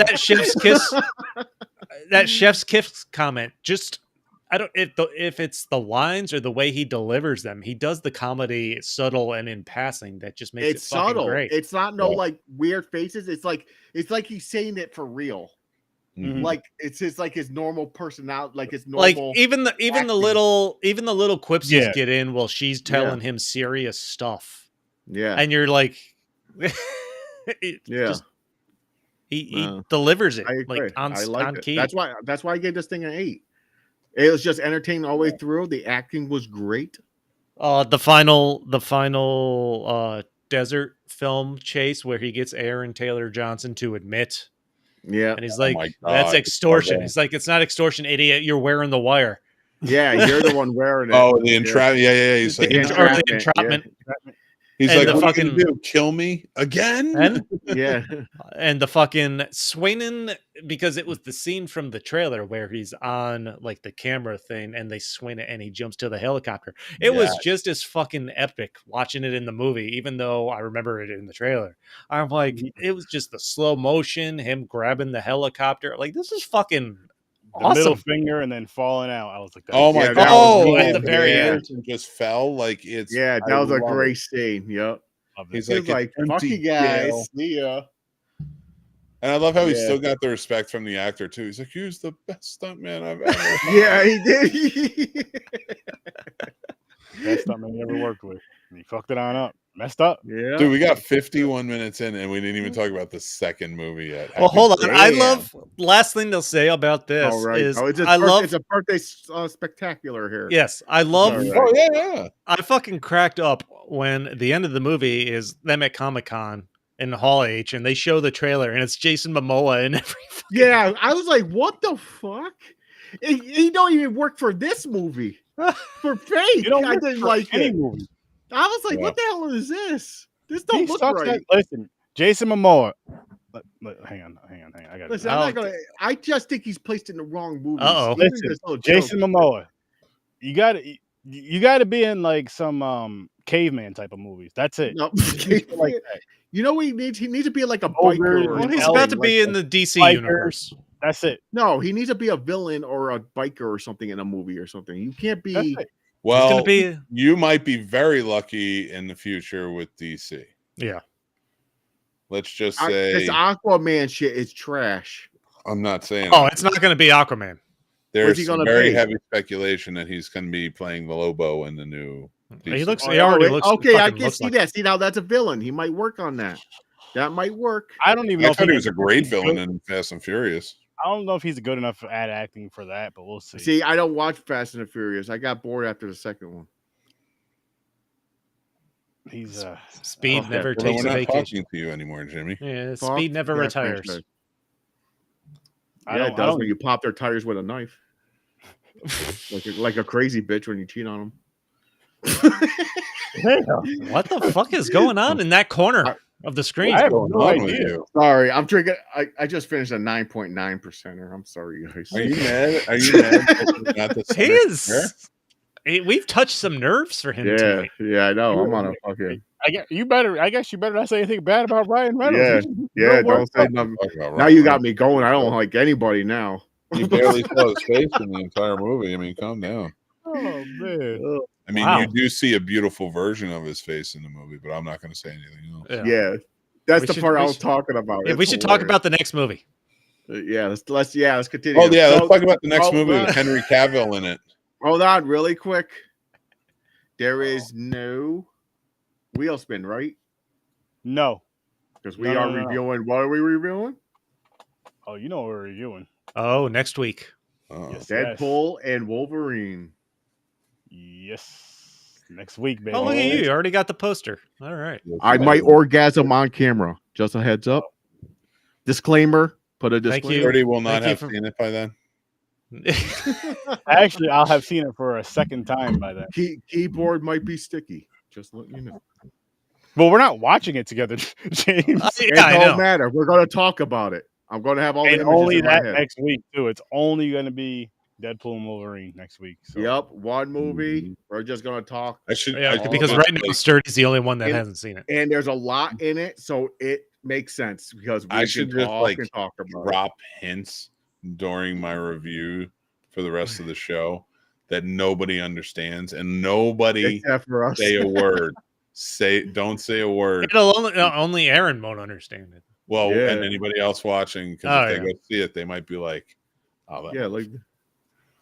that chef's kiss comment. Just I don't if it's the lines or the way he delivers them. He does the comedy subtle and in passing that just makes it's it fucking subtle. great. It's not no Yeah. like weird faces. It's like he's saying it for real. Mhm. Like it's his like his normal personality, like his Like normal. even the acting. little quips Yeah. he's get in while she's telling him serious stuff, Yeah, and you're like, yeah. just- he No. delivers it I agree. like on I liked it. key. That's why I gave this thing an 8. It was just entertaining all the way through. The acting was great. The final desert film chase where he gets Aaron Taylor Johnson to admit, Yeah, and he's like, my "That's God. extortion." Okay. He's like, "It's not extortion, idiot. You're wearing the wire." yeah. You're the one wearing it. Oh, the entrapment. Yeah. He's like, The entrapment, entrapment. he's and like, the what fucking- are you gonna do? Kill me again? And Yeah, and the fucking swinging, because it was the scene from the trailer where he's on like the camera thing and they swing it and he jumps to the helicopter. It was Yes. just as fucking epic watching it in the movie, even though I remember it in the trailer. I'm like, it was just the slow motion, him grabbing the helicopter. Like, this is fucking The middle awesome. finger and then falling out. I was like, Oh my Yeah, God! that was When at he the very appears and just fell like it's. yeah. I That was a love great it. scene. Yep. He's He was like, "It's "Fuck you empty guys, jail." see ya." And I love how he Yeah. still got the respect from the actor too. He's like, "He's the best stuntman I've ever." Yeah, he did. Best stuntman he ever worked with. And he fucked it on up. Messed up. Yeah. Dude, we got 51 minutes in, and we didn't even talk about the second movie yet. Well, hold on. I Damn. love last thing to say about this All right. is It's I love it's a birthday spectacular here. yes, I love All right. Oh yeah. I fucking cracked up when the end of the movie is them at Comic-Con in Hall H and they show the trailer and it's Jason Momoa and every Yeah, I was like, "What the fuck?" He don't even work for this movie. For fake, You don't I work didn't for like any it. movie. I was like, Yeah. "What the hell is this? This don't He look sucks right." at- listen, Jason Momoa. Hang on. I got Listen, I'm not gonna. I just think he's placed in the wrong movies. Uh-oh. Even Listen, this little Jason joke. Momoa. You gotta be in like some caveman type of movies. That's it. No, Like that. you know what he needs? He needs to be like a Ogre, biker. Or Well, he's something, about to be like in the DC Bikers. universe. That's it. No, he needs to be a villain or a biker or something in a movie or something. You can't That's be. it. He's Well, gonna be you might be very lucky in the future with DC. yeah. Let's just This say, Aquaman shit is trash. I'm not saying. Oh, it's not gonna be Aquaman. There's he some gonna very be? heavy speculation that he's going to be playing the Lobo in the new. He DC. looks. Oh, He already wait, looks. okay. I fucking can looks see like- that. See now, that's a villain. He might work on that. That might work. I don't even know I if thought he was a he's great good- villain in Fast and Furious. I don't know if he's good enough at acting for that, but we'll see. See, I don't watch Fast and the Furious. I got bored after the second one. He's Speed Okay. never Well, takes we're a not vacation. talking to you anymore, Jimmy. Yeah, Fuck Speed never that retires. franchise. I Yeah, it don't, does when you pop their tires with a knife, like a crazy bitch when you cheat on them. What the fuck is going on in that corner of the screen? I have What's no going on with idea. you? Sorry, I'm drinking. I just finished a 9.9%er. I'm sorry, guys. Are you mad? Are you mad? that you're not the He center is. We've touched some nerves for him Yeah, tonight. yeah, I know. I'm on a fucking. I guess you better not say anything bad about Ryan Reynolds. Yeah, Don't work don't say up. nothing. Talk about Now Ryan you got me going. I don't like anybody now. You barely saw his face in the entire movie. I mean, calm down. Oh man. I mean, Wow. you do see a beautiful version of his face in the movie, but I'm not going to say anything else. Yeah, that's We the should- part we I was should- talking about. Yeah, It's we should talk hilarious. about the next movie. Yeah, let's continue. Oh yeah, So- let's talk about the next oh, movie uh, with Henry Cavill in it. Hold on, really quick. There is no wheel spin, right? No. Because we No, are no, no. reviewing. What are we reviewing? Oh, you know what we're reviewing. Oh, next week. Oh. Yes. Deadpool and Wolverine. Yes. Next week, baby. Oh, look at you. You already got the poster. All right. I might orgasm on camera. Just a heads up. Disclaimer. Put a Thank disclaimer. you. Birdie will not Thank you have for- seen it by then. Actually, I'll have seen it for a second time by then. Keyboard might be sticky. Just letting you know. Well, we're not watching it together, James. It yeah, I don't know. matter. We're going to talk about it. I'm going to have all the And images only in my that head. next week too. It's only going to be Deadpool and Wolverine next week. So. Yep, one movie. We're just going to talk. I should. Yeah, I because should, right now like, Sturdy's the only one that And- hasn't seen it. And there's a lot in it, so it makes sense because we I can should just, talk like, and talk about it. drop hints during my review for the rest of the show that nobody understands, and nobody Except for us. say a word. Don't say a word. Only Aaron won't understand it. Well, Yeah. and anybody else watching, because Oh, if they yeah. go see it, they might be like, "Oh, that." Yeah, like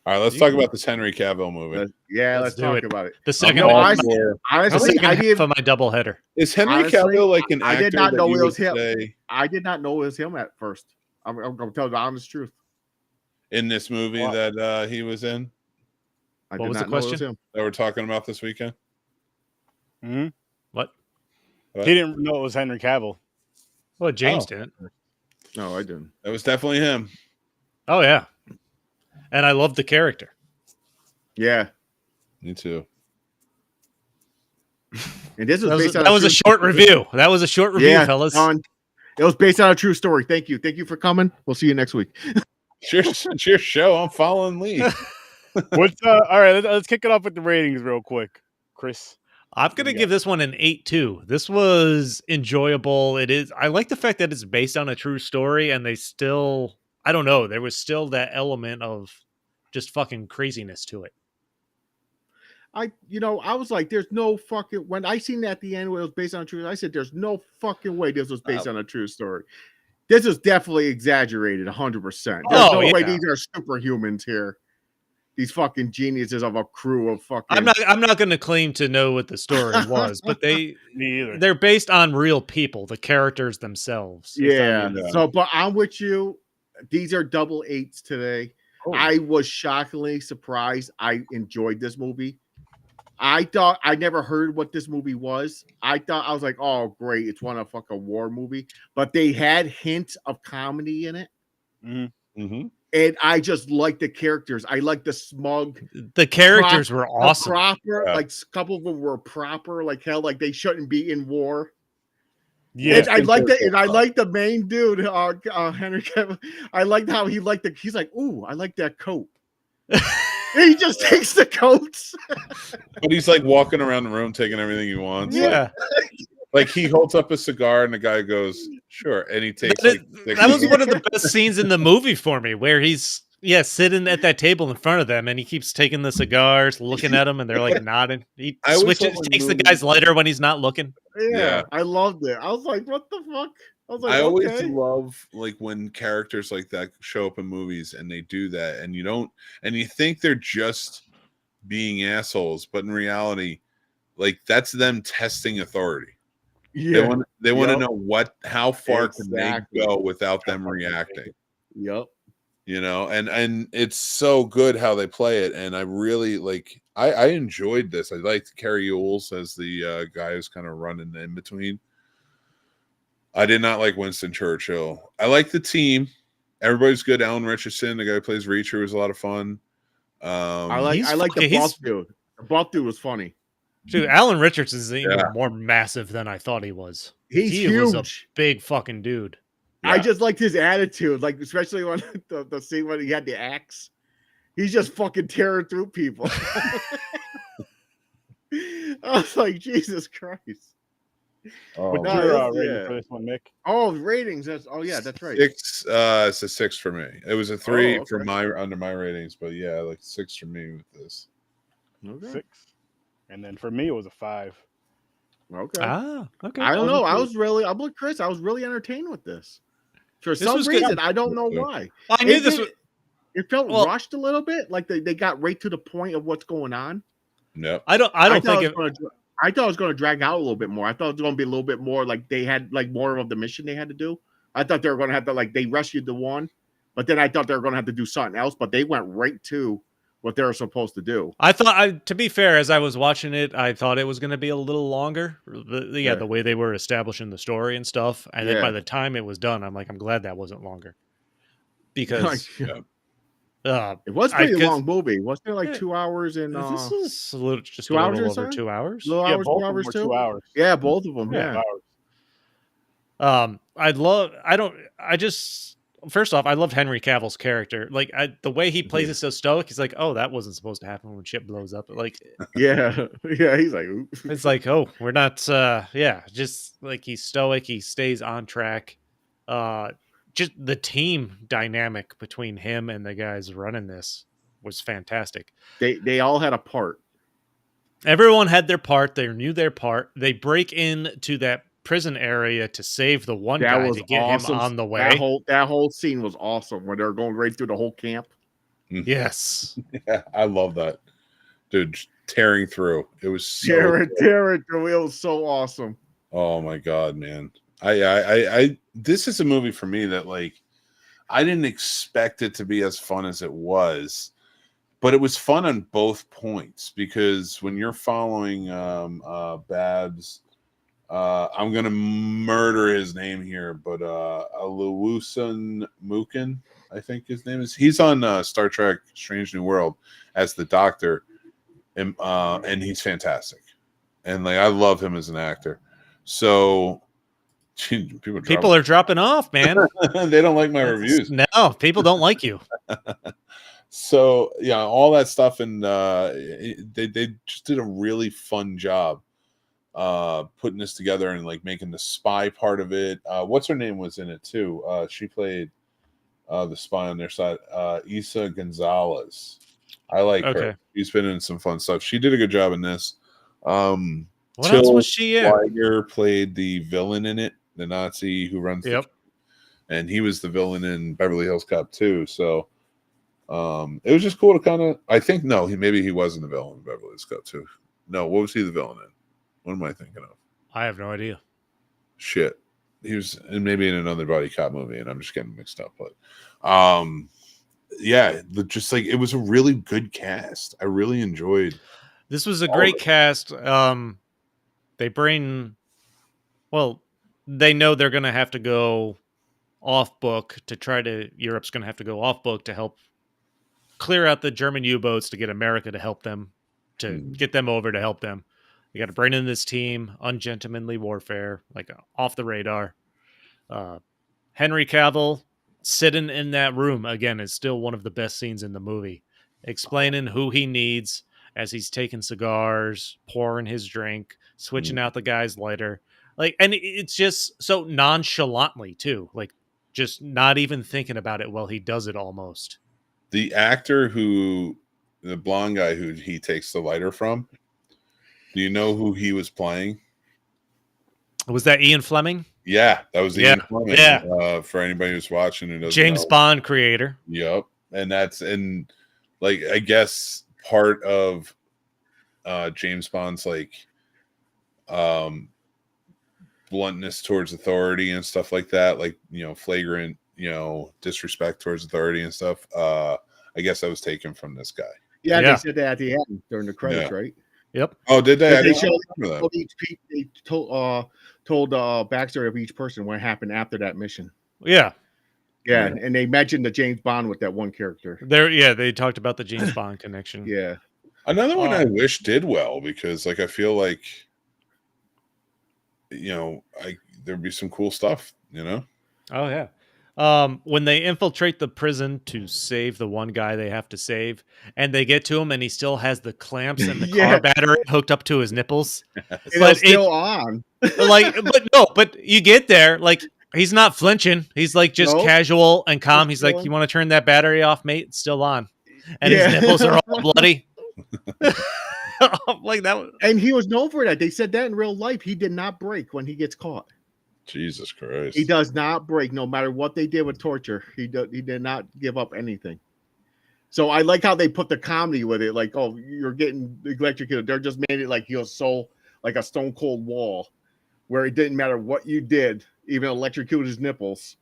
All right, let's talk about this Henry Cavill movie. let's Let's do talk it. about it. The second, No, all half, for- the Honestly, second I half didn't. of my double header. Is Henry Honestly, Cavill like an I actor did not that know you it was would him. say I did not know it was him at first. I'm gonna tell the honest truth. in this movie What? that he was in I What did was not the know it was question? him. that we're talking about this weekend? Mhm. What? What? He didn't know it was Henry Cavill. Well, James Oh. didn't. No, I didn't. That was definitely him. Oh yeah, and I love the character. Yeah, Me too. and this was That was, based on that was a true- short review. That was a short review, Yeah, fellas. Don, it was based on a true story. Thank you for coming. We'll see you next week. It's your show. I'm following Lee. What's all right? Let's kick it off with the ratings real quick, Chris. I'm gonna Yeah. give this one an 8-2. This was enjoyable. It is. I like the fact that it's based on a true story, and they still. I don't know. There was still that element of just fucking craziness to it. I was like, there's no fucking, when I seen that at the end where it was based on a true, I said, there's no fucking way this was based on a true story. This is definitely exaggerated 100%. There's Oh, no way yeah. these are superhumans here. These fucking geniuses of a crew of fucking. I'm not going to claim to know what the story was, but Me either. they're based on real people, the characters themselves. Yeah. Yeah. So, but I'm with you. These are double eights today. Oh. I was shockingly surprised. I enjoyed this movie. I thought I never heard what this movie was. I was like, oh great, it's one of fucking war movie. But they had hints of comedy in it. Mm-hmm. And I just like the characters. I like the smug, The characters were awesome. proper. Yeah. Like a couple of them were proper, like hell, like they shouldn't be in war. Yeah, And I like that, and I like the main dude, Henry Cavill. I liked how he liked the. He's like, ooh, I like that coat. He just takes the coats. But he's like walking around the room taking everything he wants. Yeah, Like he holds up a cigar and the guy goes, "Sure," and he takes that was one of the best scenes in the movie for me, where he's sitting at that table in front of them, and he keeps taking the cigars, looking at them, and they're like nodding. He I always switches, thought when takes the movies- guy's lighter when he's not looking. Yeah. I loved it. I was like, what the fuck? I was like, I always okay. love like when characters like that show up in movies and they do that, and you think they're just being assholes, but in reality, like that's them testing authority. Yeah. They want to Yep. know how far Exactly. can they go without them reacting. Yep. And it's so good how they play it, and I really like. I enjoyed this. I liked Carrie Ewells as the guy who's kind of running in between. I did not like Winston Churchill. I like the team. Everybody's good. Alan Richardson, the guy who plays Reacher, was a lot of fun. I like the he's- buff dude. The buff dude was funny. Dude, Alan Richards is even Yeah. more massive than I thought he was. He's He huge. was a big fucking dude. I Yeah. just liked his attitude, like especially when the scene when he had the axe. He's just fucking tearing through people. I was like, Jesus Christ. What's No, your it's- rating yeah. for this one, Mick? Oh, ratings. That's that's right. 6. It's a 6 for me. It was a 3 Oh, for okay. under my ratings, but yeah, like 6 for me with this. Okay. 6. And then for me, it was a 5. Okay. Okay. I don't know. I'm with Chris. I was really entertained with this. For some was good. reason, I don't know why. I knew this was. It felt Well- rushed a little bit, like they got right to the point of what's going on. No. I don't think it. I thought it was going to drag out a little bit more. I thought it was going to be a little bit more like they had like more of the mission they had to do. I thought they were going to have to like they rescued the one, but then I thought they were going to have to do something else. But they went right to what they're supposed to do. I thought, to be fair, as I was watching it, I thought it was going to be a little longer. The way they were establishing the story and stuff. And then by the time it was done, I'm like, I'm glad that wasn't longer. Because it was pretty long movie. Wasn't it like 2 hours and this is just 2 a hours little or over so? 2 hours. Yeah, both of them were 2 hours. Yeah, both of them. Yeah. First off, I loved Henry Cavill's character. Like the way he plays it so stoic. He's like, oh, that wasn't supposed to happen when shit blows up. Like, yeah. He's like, oops. It's like, oh, we're not. Just like he's stoic. He stays on track. Just the team dynamic between him and the guys running this was fantastic. They all had a part. Everyone had their part. They knew their part. They break into that prison area to save the one guy to get him on the way. That whole scene was awesome when they're going right through the whole camp. Yes. Yeah, I love that. Dude, tearing through. It was so tearing through. It was so awesome. Oh my God, man. I this is a movie for me that, like, I didn't expect it to be as fun as it was, but it was fun on both points, because when you're following Babs, I'm gonna murder his name here, but Aluusan Mukin, I think his name is. He's on Star Trek Strange New World as the Doctor, and he's fantastic, and like I love him as an actor. So people are dropping off, man. They don't like my reviews. No, people don't like you. So yeah, all that stuff, and they just did a really fun job putting this together and like making the spy part of it. What's her name was in it too? She played the spy on their side, Isa Gonzalez. I like her. She's been in some fun stuff. She did a good job in this. What else was she in? Schweiger played the villain in it, the Nazi who runs and he was the villain in Beverly Hills Cop 2. So it was just cool to kind of, I think, maybe he wasn't the villain in Beverly Hills Cop 2. No, what was he the villain in? What am I thinking of? I have no idea. Shit. He was maybe in another body cop movie, and I'm just getting mixed up. But just like it was a really good cast. I really enjoyed. This was a great cast. They know they're going to have to go off book Europe's going to have to go off book to help clear out the German U-boats to get America to help them, to get them over to help them. You got to bring in this team, Ungentlemanly Warfare, like off the radar. Henry Cavill sitting in that room, again, is still one of the best scenes in the movie. Explaining who he needs as he's taking cigars, pouring his drink, switching out the guy's lighter. Like, and it's just so nonchalantly, too. Like, just not even thinking about it while he does it almost. The actor the blonde guy who he takes the lighter from, do you know who he was playing? Was that Ian Fleming? Yeah, that was Ian Fleming. Yeah. For anybody who's watching and doesn't James know. Bond creator. Yep. And like, I guess part of James Bond's like bluntness towards authority and stuff like that, like, flagrant, disrespect towards authority and stuff. I guess that was taken from this guy. Yeah, they said that at the end during the credits, right? Yep. Oh, did they? They told backstory of each person what happened after that mission. Yeah. Yeah, and they mentioned the James Bond with that one character. They talked about the James Bond connection. Yeah. Another one I wish did well, because like I feel like there'd be some cool stuff, Oh yeah. When they infiltrate the prison to save the one guy they have to save, and they get to him and he still has the clamps and the car battery hooked up to his nipples. It's still on. But you get there, like, he's not flinching. He's like just casual and calm. He's like, you want to turn that battery off, mate? It's still on. And his nipples are all bloody. Like that. And he was known for that. They said that in real life. He did not break when he gets caught. Jesus Christ. He does not break, no matter what they did with torture. He did not give up anything. So I like how they put the comedy with it. Like, oh, you're getting electrocuted. They're just made it like he was so like a stone cold wall, where it didn't matter what you did, even electrocute his nipples.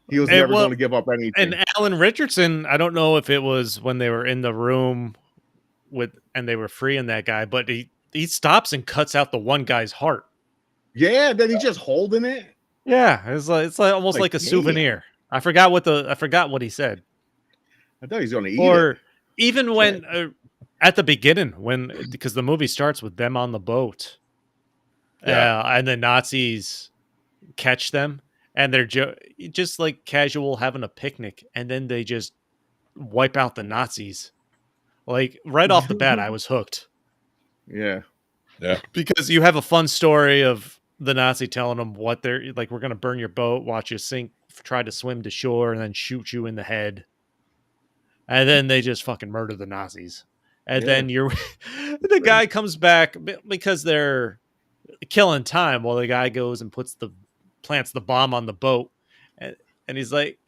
He was never going to give up anything. And Alan Richardson, I don't know if it was when they were in the room and they were freeing that guy, but he stops and cuts out the one guy's heart. Yeah, then he's just holding it. Yeah, it's like almost like a Damn. souvenir. I forgot what he said. I thought he was going to eat Or it. even when at the beginning, because the movie starts with them on the boat, and the Nazis catch them, and they're just like casual having a picnic, and then they just wipe out the Nazis. Like right off the bat, I was hooked. Yeah. Yeah. Because you have a fun story of the Nazi telling them what they're like, we're going to burn your boat, watch you sink, try to swim to shore, and then shoot you in the head. And then they just fucking murder the Nazis. And then the guy comes back because they're killing time while the guy goes and plants the bomb on the boat. And he's like,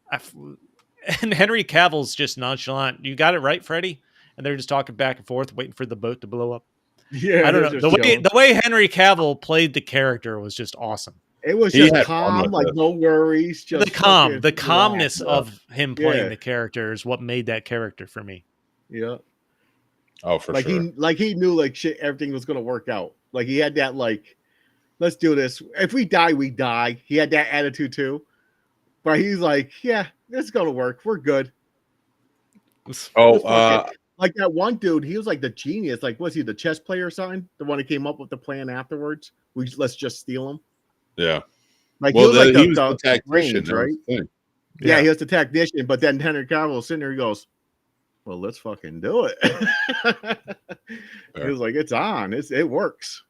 and Henry Cavill's just nonchalant. You got it right, Freddie? And they're just talking back and forth, waiting for the boat to blow up. Yeah, I don't know. The way Henry Cavill played the character was just awesome. It was just calm, like no worries. Just the calmness of him playing the character is what made that character for me. Yeah. Oh, for sure. He knew like shit, everything was gonna work out. Like he had that like, let's do this. If we die, we die. He had that attitude too. But he's like, yeah, this is gonna work. We're good. Like that one dude, he was like the genius. Like, was he the chess player or something? The one that came up with the plan afterwards. Let's just steal him. Yeah. Like he was the tactician, right? Yeah, he was the tactician. But then Henry Cavill was sitting there. He goes, "Well, let's fucking do it." He was like, "It's on. It works."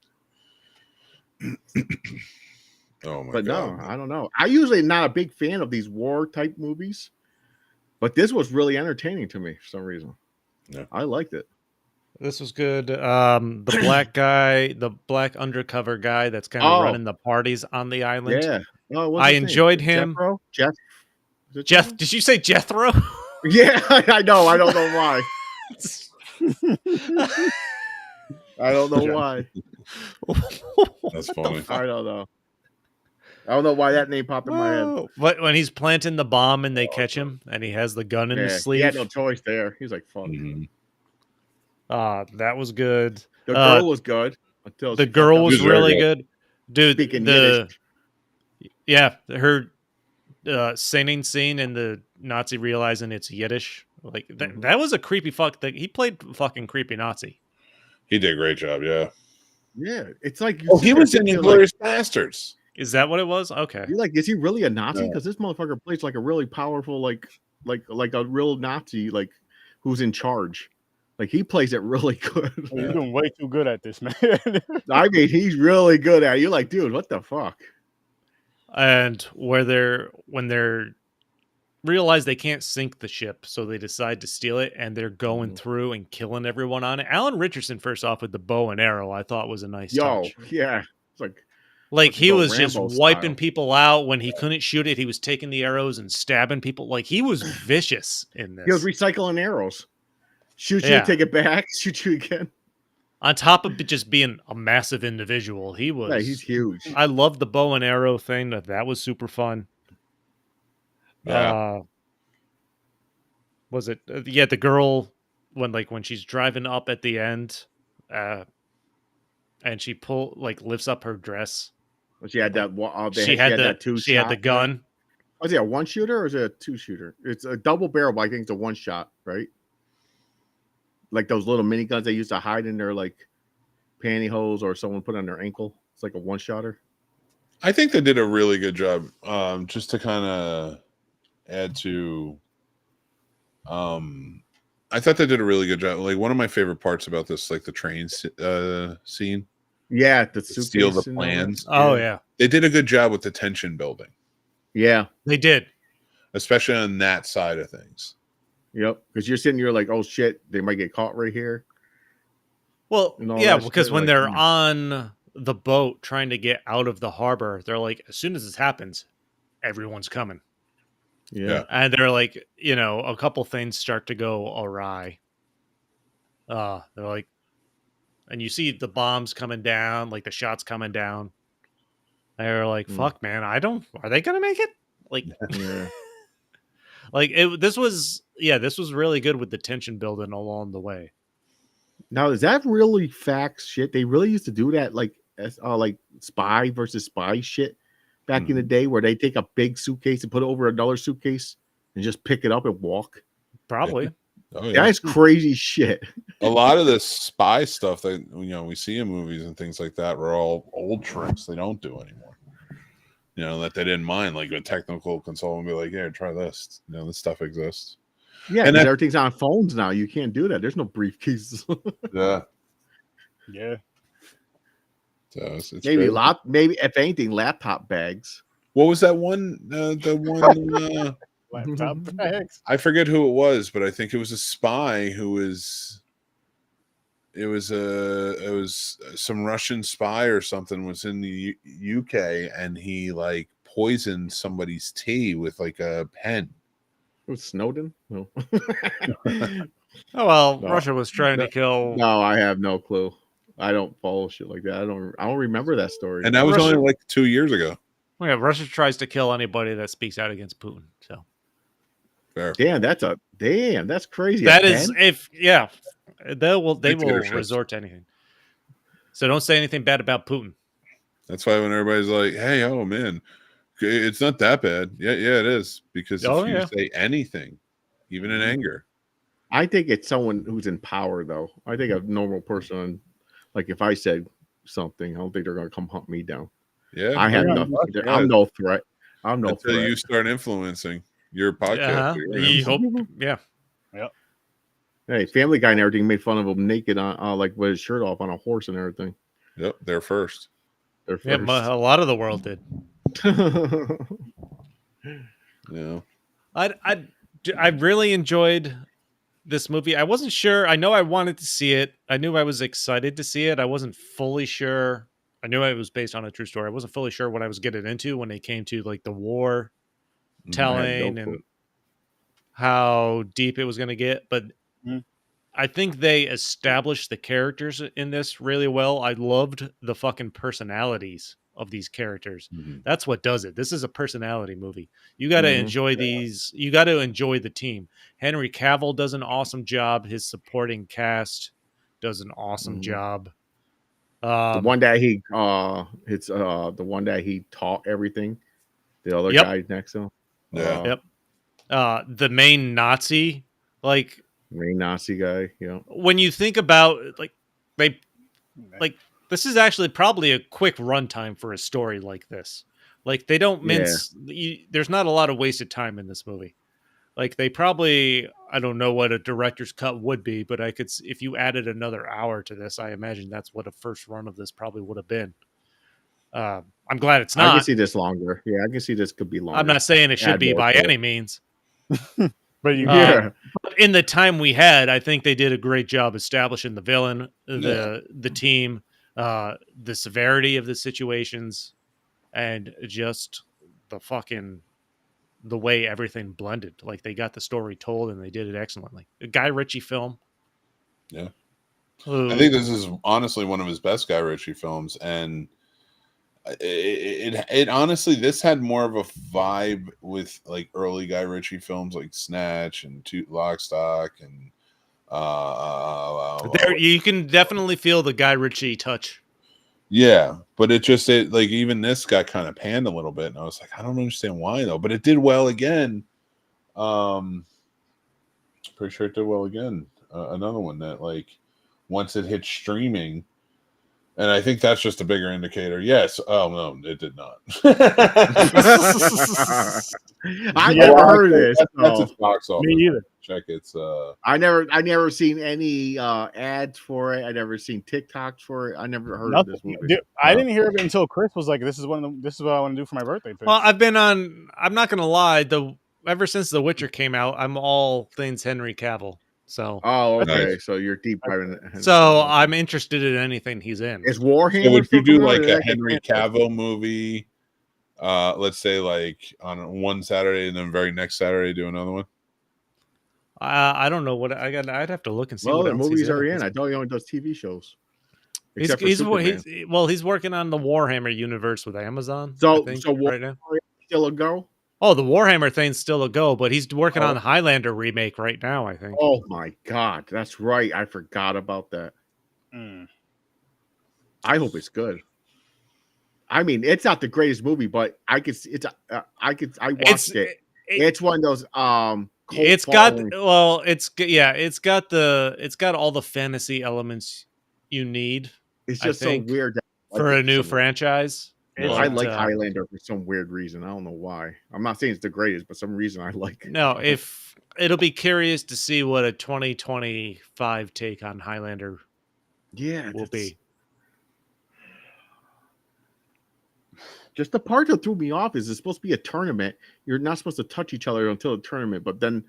Oh my God! No, I don't know. I usually not a big fan of these war type movies, but this was really entertaining to me for some reason. Yeah. I liked it. This was good. The black guy, the black undercover guy that's kind of running the parties on the island. Yeah. I enjoyed him. Jeff? Did you say Jethro? Yeah, I know. I don't know why. I don't know why. That's funny. I don't know. I don't know why that name popped in my head. But when he's planting the bomb and they catch him and he has the gun in his sleeve. He had no choice there. He's like, fuck. Mm-hmm. That was good. The girl was good. The girl was really good. Dude, speaking Yiddish. Yeah, her singing scene and the Nazi realizing it's Yiddish. Like that was a creepy fuck thing. He played fucking creepy Nazi. He did a great job, yeah. Yeah. It's like he was in Inglourious Bastards. Is that what it was? Okay. You're like, is he really a Nazi? Because this motherfucker plays like a really powerful, like a real Nazi, like who's in charge. Like he plays it really good. You're doing way too good at this, man. I mean, he's really good at it. You're like, dude, what the fuck? And when they're realize they can't sink the ship, so they decide to steal it, and they're going through and killing everyone on it. Alan Richardson, first off, with the bow and arrow, I thought was a nice touch. Yeah. It's like he was Rambo just wiping people out when he couldn't shoot it. He was taking the arrows and stabbing people. Like he was vicious in this. He was recycling arrows. Shoot you, take it back, shoot you again. On top of just being a massive individual, he was. Yeah, he's huge. I loved the bow and arrow thing. That was super fun. Yeah. Was it? The girl when she's driving up at the end, and she lifts up her dress. She had that. She had the gun. Was it a one shooter or is it a two shooter? It's a double barrel, but I think it's a one shot, right? Like those little miniguns they used to hide in their like pantyhose or someone put on their ankle. It's like a one shotter. I think they did a really good job. Just to kind of add to, I thought they did a really good job. Like one of my favorite parts about this, like the train scene. Yeah, the steal the plans. Oh yeah, they did a good job with the tension building. Yeah, they did, especially on that side of things. Yep, because you're like, oh shit, they might get caught right here. Well, yeah, because when they're on the boat trying to get out of the harbor, they're like, as soon as this happens, everyone's coming. Yeah, and they're like, a couple things start to go awry. They're like, and you see the bombs coming down, like the shots coming down. They're like, fuck, man, are they gonna make it? Like, yeah. Like this was really good with the tension building along the way. Now, is that really facts shit? They really used to do that, like spy versus spy shit back in the day, where they take a big suitcase and put it over another suitcase and just pick it up and walk. Probably. Oh yeah, That's crazy shit. a lot of the spy stuff that we see in movies and things like that were all old tricks they don't do anymore. That they didn't mind, like a technical consultant would be like, "Yeah, try this." This stuff exists. Yeah, And because everything's on phones now. You can't do that. There's no briefcases. Yeah. Yeah. So it's maybe crazy. maybe if anything, laptop bags. What was that one? The one Laptop bags. I forget who it was, but I think it was a spy who was. It was some Russian spy or something was in the UK, and he like poisoned somebody's tea with like a pen. It was Snowden? No. Oh well, No. Russia was trying to kill. No, I have no clue. I don't follow shit like that. I don't remember that story. And that was Russia- only like 2 years ago. Well, yeah, Russia tries to kill anybody that speaks out against Putin. So Fair. Damn, that's crazy. that A is, pen? they will Dictatorships. resort to anything. So don't say anything bad about Putin. That's why when everybody's like, "Hey, oh man, it's not that bad." Yeah, it is, because if you say anything, even in anger, I think it's someone who's in power, though. I think a normal person, like if I said something, I don't think they're going to come hunt me down. yeah, I have nothing. I'm no threat. I'm no until threat. you start influencing your podcast. You hope, yeah. Hey, Family Guy and everything made fun of him naked on like with his shirt off on a horse and everything. Yep, they're first. They're Yeah, first. a lot of the world did. Yeah. I really enjoyed this movie. I wasn't sure. I know I wanted to see it. I knew I was excited to see it. I wasn't fully sure. I knew it was based on a true story. I wasn't fully sure what I was getting into when they came to like the war telling and how deep it was going to get. But I think they established the characters in this really well. I loved the fucking personalities of these characters. That's what does it. This is a personality movie. You got to enjoy these. You got to enjoy the team. Henry Cavill does an awesome job. His supporting cast does an awesome job. The one that he it's the one that he taught everything. The other guy next to him. The main Nazi, like main Nazi guy. Yeah. When you think about this is actually probably a quick runtime for a story like this. Like they don't mince. There's not a lot of wasted time in this movie. Like they probably, I don't know what a director's cut would be, but I could, if you added another hour to this, I imagine that's what a first run of this probably would have been. I'm glad it's not. I can see this longer. Yeah, I can see this could be longer. I'm not saying it should be by any means. But but in the time we had, I think they did a great job establishing the villain, the team, the severity of the situations, and just the way everything blended. Like they got the story told and they did it excellently. A Guy Ritchie film. Yeah. I think this is honestly one of his best Guy Ritchie films, and it honestly, this had more of a vibe with like early Guy Ritchie films like Snatch and Lock, Stock, and there you can definitely feel the Guy Ritchie touch. Yeah, but it like even this got kind of panned a little bit, and I was like, I don't understand why though, but it did well again. Pretty sure it did well again. Another one that like once it hit streaming. And I think that's just a bigger indicator. Yes. Oh no, it did not. I never heard of this. That's its box office. Me either. Check its. I never seen any ads for it. I never seen TikToks for it. I never heard of this movie. Dude, I didn't hear of it until Chris was like, "This is what I want to do for my birthday." Well, I'm not gonna lie. Ever since The Witcher came out, I'm all things Henry Cavill. So okay. Nice. So you're deep diving. So I'm interested in anything he's in. Is Warhammer? So would you do like a Henry Cavill movie? Let's say like on one Saturday and then very next Saturday do another one. I don't know what I got. I'd have to look and see. Well, what the else movies he's are in. in. I know he only does TV shows. He's working on the Warhammer universe with Amazon. So I think, Warhammer right now. still a go? Oh, the Warhammer thing's still a go, but he's working on the Highlander remake right now, I think. Oh my God, that's right. I forgot about that. I hope it's good. I mean, it's not the greatest movie, but I watched it. It's one of those it's got all the fantasy elements you need. It's just so weird that for a new franchise. I like Highlander for some weird reason. I don't know why. I'm not saying it's the greatest, but some reason I like it. No, if it'll be curious to see what a 2025 take on Highlander will be. Just the part that threw me off is it's supposed to be a tournament. You're not supposed to touch each other until the tournament, but then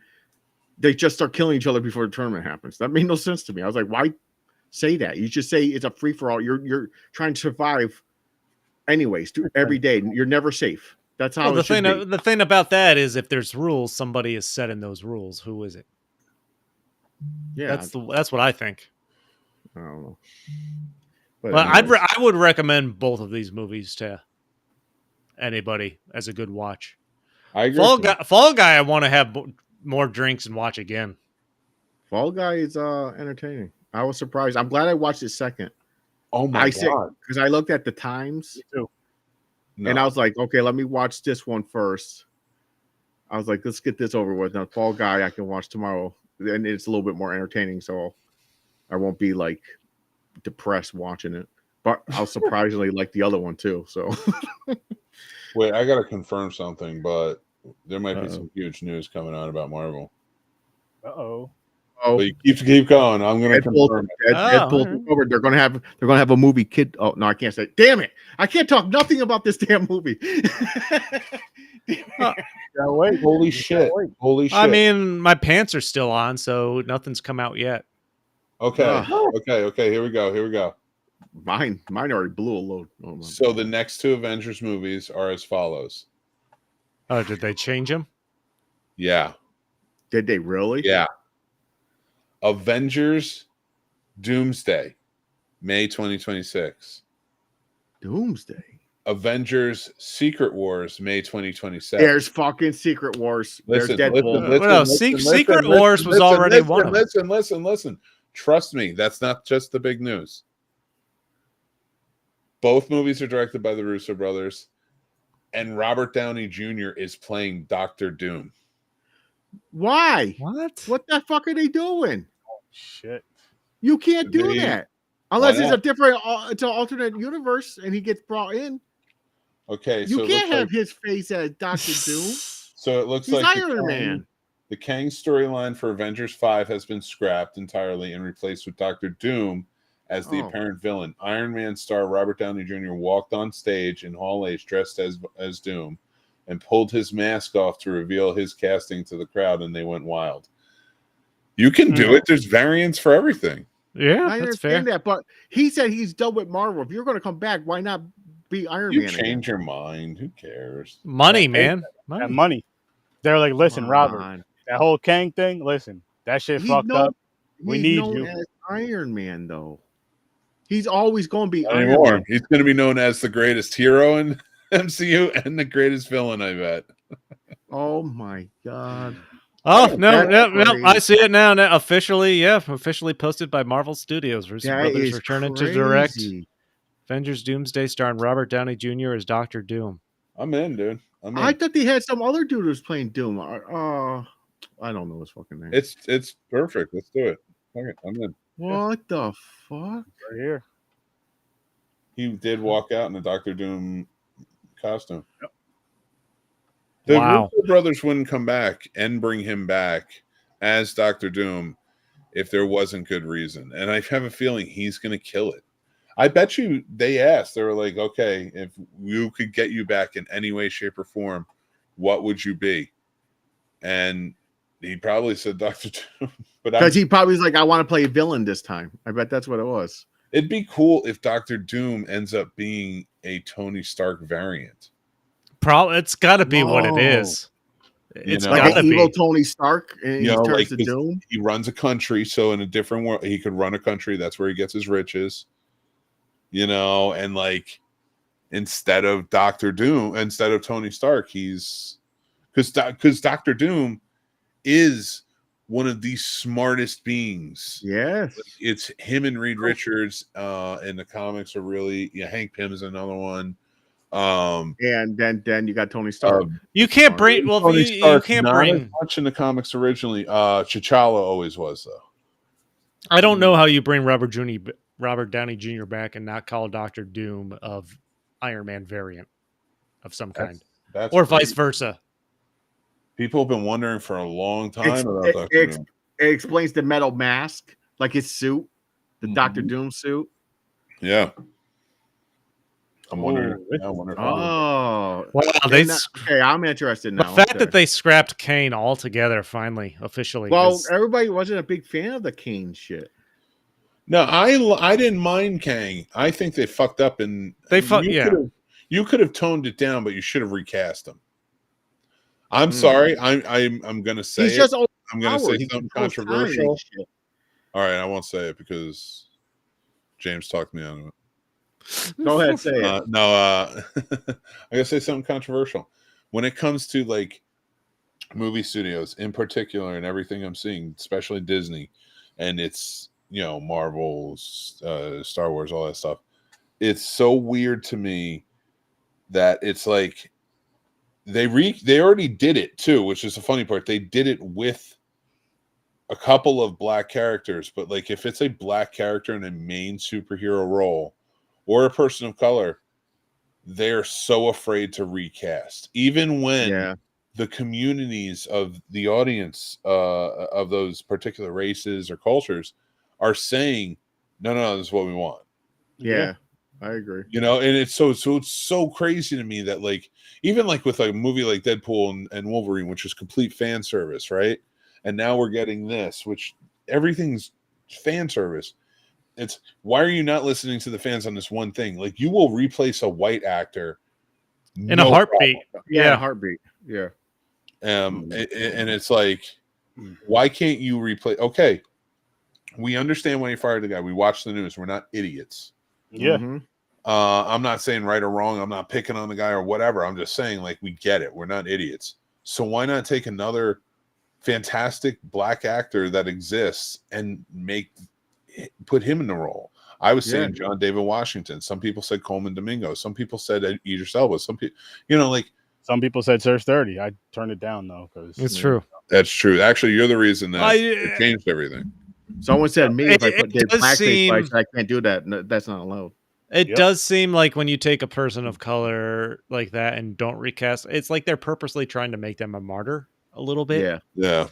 they just start killing each other before the tournament happens. That made no sense to me. I was like, why say that? You just say it's a free for all. You're trying to survive anyways every day. You're never safe. That's how the thing about that is if there's rules, somebody is setting those rules. Who is it? Yeah, that's what I think. I don't know. But I would recommend both of these movies to anybody as a good watch. I agree. Fall Guy, I want to have more drinks and watch again. Fall Guy is entertaining. I was surprised. I'm glad I watched it second. Oh my God! Because I looked at the times too. And I was like, okay, let me watch this one first. I was like, let's get this over with. Now, Fall Guy, I can watch tomorrow, and it's a little bit more entertaining, so I won't be like depressed watching it. But I'll surprisingly like the other one too. So, wait, I gotta confirm something, but there might be some huge news coming out about Marvel. Oh, but you keep going. I'm gonna confirm. Deadpool over. They're gonna have a movie. Oh no, I can't say. Damn it! I can't talk nothing about this damn movie. Holy shit! Holy shit! I mean, my pants are still on, so nothing's come out yet. Okay. Okay. Here we go. Mine already blew a load. Oh, so the next two Avengers movies are as follows. Oh, did they change them? Yeah. Did they really? Yeah. Avengers Doomsday, May 2026. Doomsday. Avengers Secret Wars, May 2027. There's fucking Secret Wars. There's Deadpool. Secret Wars was already one of them. Listen. Trust me, that's not just the big news. Both movies are directed by the Russo brothers, and Robert Downey Jr. is playing Dr. Doom. Why? What the fuck are they doing? Oh, shit. You can't do that. Unless it's it's an alternate universe and he gets brought in. Okay. You can't have his face as Dr. Doom. So it looks He's like Iron Man. The Kang storyline for Avengers 5 has been scrapped entirely and replaced with Dr. Doom as the apparent villain. Iron Man star Robert Downey Jr. walked on stage in Hall H dressed as Doom and pulled his mask off to reveal his casting to the crowd, and they went wild. You can do it. There's variants for everything. Yeah, I understand that, but he said he's done with Marvel. If you're going to come back, why not be Iron Man? You change your mind. Who cares? Money, man. Money. They're like, listen, Robert, that whole Kang thing, listen, that shit fucked up. We need you. As Iron Man, though. He's always going to be Iron Man. He's going to be known as the greatest hero in MCU and the greatest villain, I bet. Oh my God. Oh, no, I see it now. Officially posted by Marvel Studios. Russo Brothers returning to direct Avengers Doomsday starring Robert Downey Jr. as Dr. Doom. I'm in, dude. I thought they had some other dude who's playing Doom. I don't know his fucking name. It's perfect. Let's do it. Okay, I'm in. What the fuck? Right here. He did walk out in a Dr. Doom costume. Yep. The Russo brothers wouldn't come back and bring him back as Dr. Doom if there wasn't good reason. And I have a feeling he's going to kill it. I bet you they asked. They were like, okay, if you could get you back in any way, shape, or form, what would you be? And he probably said Dr. Doom. Because he probably was like, I want to play a villain this time. I bet that's what it was. It'd be cool if Dr. Doom ends up being a Tony Stark variant. It's got to be what it is. It's like an evil Tony Stark, and he turns to Doom. He runs a country, so in a different world, he could run a country. That's where he gets his riches. And like instead of Dr. Doom, instead of Tony Stark, he's because Doctor Doom is one of the smartest beings. Yes. It's him and Reed Richards, and the comics are really Hank Pym's another one. And then you got Tony Stark. You can't bring Tony you Stark, can't not as bring. much in the comics originally. T'Challa always was though. I don't know how you bring Robert Downey Jr. back and not call Doctor Doom of Iron Man variant of some kind, That's or great. vice versa. People have been wondering for a long time about It, Doctor Doom. it explains the metal mask, like his suit, the Doctor Doom suit. Yeah. I'm Ooh, wondering. this I wonder if Oh, Wow, okay. I'm interested the now. fact Okay. that they scrapped Kane altogether finally officially. Well, everybody wasn't a big fan of the Kane shit. No, I didn't mind Kang. I think they fucked up and you could have toned it down, but you should have recast him. I'm sorry. I'm gonna say He's it. just I'm gonna say He something controls time and controversial. shit. All right, I won't say it because James talked me out of it. Go ahead, say it. I gotta say something controversial. When it comes to like movie studios in particular and everything I'm seeing, especially Disney, and it's Marvel, Star Wars, all that stuff. It's so weird to me that it's like they already did it too, which is the funny part. They did it with a couple of black characters, but like if it's a black character in a main superhero role or a person of color, they're so afraid to recast, even when the communities of the audience of those particular races or cultures are saying, no, this is what we want. Yeah, I agree. And it's so crazy to me that like even like with a movie like Deadpool and Wolverine, which is complete fan service, right? And now we're getting this, which everything's fan service. It's why are you not listening to the fans on this one thing? Like you will replace a white actor in a heartbeat. Yeah, in a heartbeat. Yeah. And it's like, why can't you replace? Okay, we understand why you fired the guy. We watch the news. We're not idiots. Yeah. Mm-hmm. I'm not saying right or wrong. I'm not picking on the guy or whatever. I'm just saying like we get it. We're not idiots. So why not take another fantastic black actor that exists and put him in the role? I was saying John David Washington. Some people said Coleman Domingo. Some people said Idris Elba. Some people, some people said Surge 30. I turned it down though because it's true. That's true. Actually, you're the reason that it changed everything. Someone said me if I did blackface, seem, I can't do that. No, that's not allowed. It does seem like when you take a person of color like that and don't recast, it's like they're purposely trying to make them a martyr a little bit. Yeah.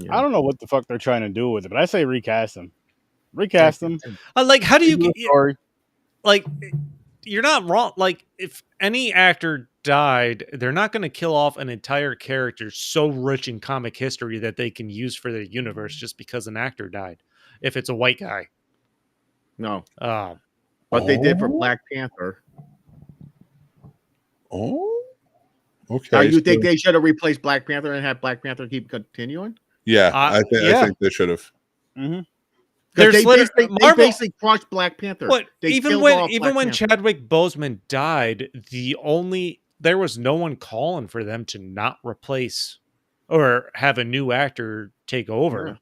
I don't know what the fuck they're trying to do with it, but I say recast them. Recast them. Like, how do you get story? Like, you're not wrong. Like, if any actor died, they're not going to kill off an entire character so rich in comic history that they can use for their universe just because an actor died. If it's a white guy, no. But they did for Black Panther. Oh, okay. Now you think they should have replaced Black Panther and had Black Panther keep continuing? Yeah, I think they should have. Mm-hmm. They basically crushed Black Panther. What? They even when Chadwick Boseman died, there was no one calling for them to not replace or have a new actor take over. Yeah.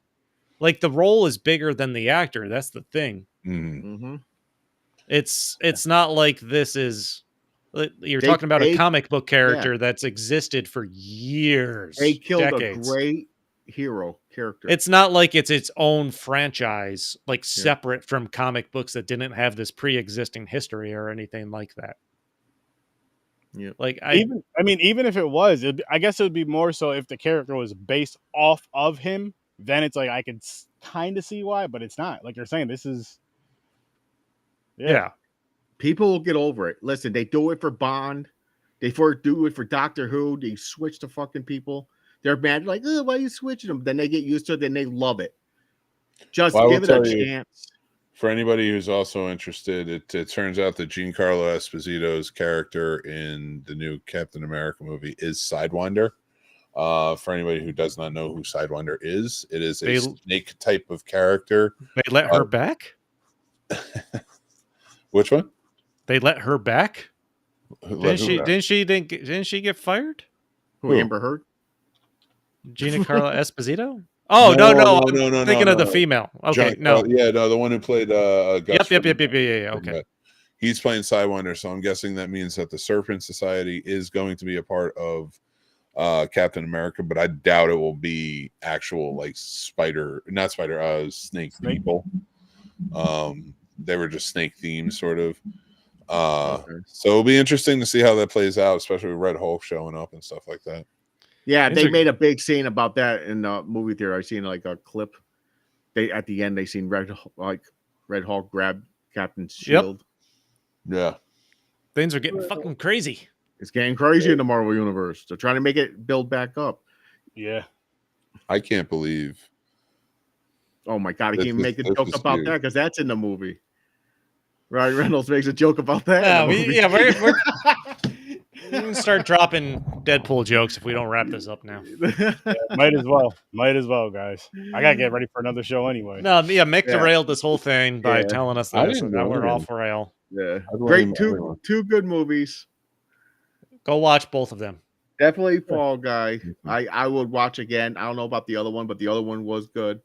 Like the role is bigger than the actor. That's the thing. Mm-hmm. It's not like this is. You're talking about a comic book character that's existed for years. They killed decades. a great hero character. It's not like it's its own franchise, like separate from comic books that didn't have this pre-existing history or anything like that. Yeah, like even if it was, I guess it would be more so if the character was based off of him. Then it's like I could kind of see why, but it's not. Like you're saying, this is People will get over it. Listen, they do it for Bond. They do it for Doctor Who. They switch the fucking people. They're mad, like, oh, why are you switching them? Then they get used to it. Then they love it. Just give it a chance. For anybody who's also interested, it turns out that Giancarlo Esposito's character in the new Captain America movie is Sidewinder. For anybody who does not know who Sidewinder is, it is a snake type of character. They let her back? Which one? They let her back? Didn't she get fired? Who? Amber Heard? Gina Carla Esposito? Oh, no, I'm thinking of the no. female. Okay, John, no. yeah, no, the one who played Gus. Yep, yeah, okay. He's playing Sidewinder, so I'm guessing that means that the Serpent Society is going to be a part of Captain America, but I doubt it will be actual like snake people. They were just snake themed, sort of. So it'll be interesting to see how that plays out, especially with Red Hulk showing up and stuff like that. Yeah, they made a big scene about that in the movie theater. I seen like a clip. They at the end they seen Red Hulk grab Captain's shield. Yeah, things are getting fucking crazy. It's getting crazy in the Marvel universe. They're trying to make it build back up. Yeah, I can't believe. Oh my god, I can't even make a joke about that because that's in the movie. Ryan Reynolds makes a joke about that. We're going to start dropping Deadpool jokes if we don't wrap this up now. Might as well, guys. I gotta get ready for another show anyway. No, Mick derailed this whole thing by Yeah. telling us I that, didn't so now know we're that. off rail. Yeah, I blame great everyone. two good movies. Go watch both of them. Definitely Fall Guy. I would watch again. I don't know about the other one, but the other one was good.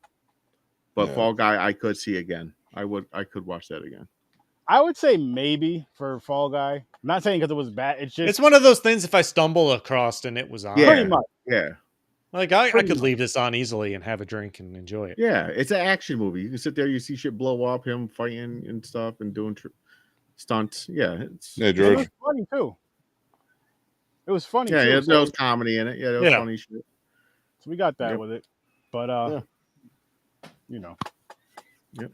But Yeah. Fall Guy, I could see again. I could watch that again. I would say maybe for Fall Guy. I'm not saying because it was bad. It's just It's one of those things if I stumble across and it was on. Yeah. pretty much. Yeah, Like, I Pretty could much. leave this on easily and have a drink and enjoy it. yeah. It's an action movie. You can sit there, you see shit blow up, him fighting and stuff, and doing stunts. Yeah, it's Yeah, It George. was funny too. It was funny. yeah. too. There was comedy in it. Yeah, there was Yeah. funny shit. So we got that Yep. with it. But you know. Yep.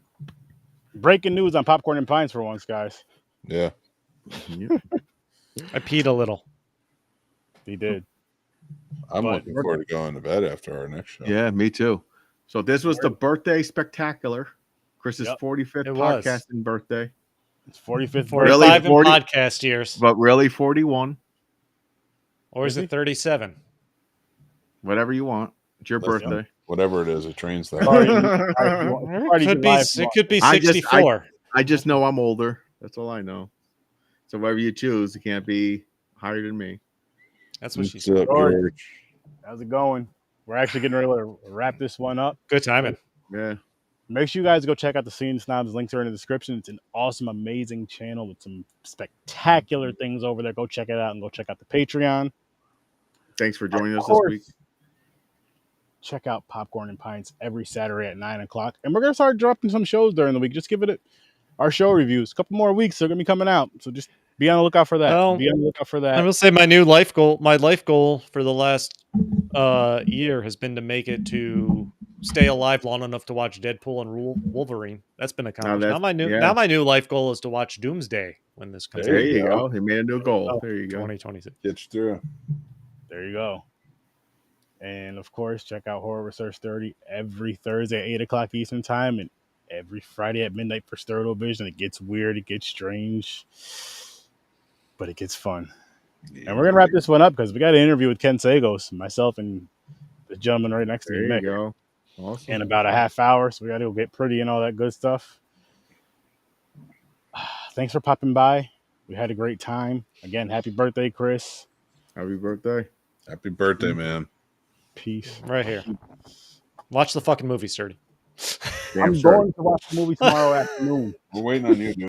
Breaking news on Popcorn and Pints for once, guys. Yeah, Yep. I peed a little. He did. I'm But- looking forward to going to bed after our next show. Yeah, me too. So this was the birthday spectacular. Chris's Yep. 45th It was. podcasting birthday, It's 45th. 45 in 40 podcast years. but really 41. Or is Is it he? 37? Whatever you want. It's your Listen, birthday. Whatever it is, it trains that. It could be I just- 64. I just know I'm older. That's all I know. So whatever you choose, it can't be higher than me. That's what she What's said. up, George? How's it going? We're actually getting ready to wrap this one up. Good timing. Yeah. Make sure you guys go check out the Scene Snobs. Links are in the description. It's an awesome, amazing channel with some spectacular things over there. Go check it out and go check out the Patreon. Thanks for joining Of us this course. week. Check out Popcorn and Pints every Saturday at 9 o'clock. And we're going to start dropping some shows during the week. Just give it our show reviews. A couple more weeks, they're going to be coming out. So just be on the lookout for that. Well, Be on the lookout for I that. will say my life goal for the last year has been to make it to stay alive long enough to watch Deadpool and Wolverine. That's been accomplished. that's- Now my new life goal is to watch Doomsday when this comes There out. you go. He made a new goal. There you go. 2026. Get you through. There you go. And of course, check out Horror Research 30 every Thursday at 8 o'clock Eastern Time and every Friday at midnight for Stereo Vision. It gets weird, it gets strange, but it gets fun. And we're going to wrap this one up because we got an interview with Ken Sagos, myself, and the gentleman right next to There me, you Mick, go. Awesome. in about a half hour. So we got to go get pretty and all that good stuff. Thanks for popping by. We had a great time. Again, happy birthday, Chris. Happy birthday. Happy birthday, man. Peace. Right here. Watch the fucking movie, Sturdy. Damn I'm straight. going to watch the movie tomorrow afternoon. We're waiting on you, dude.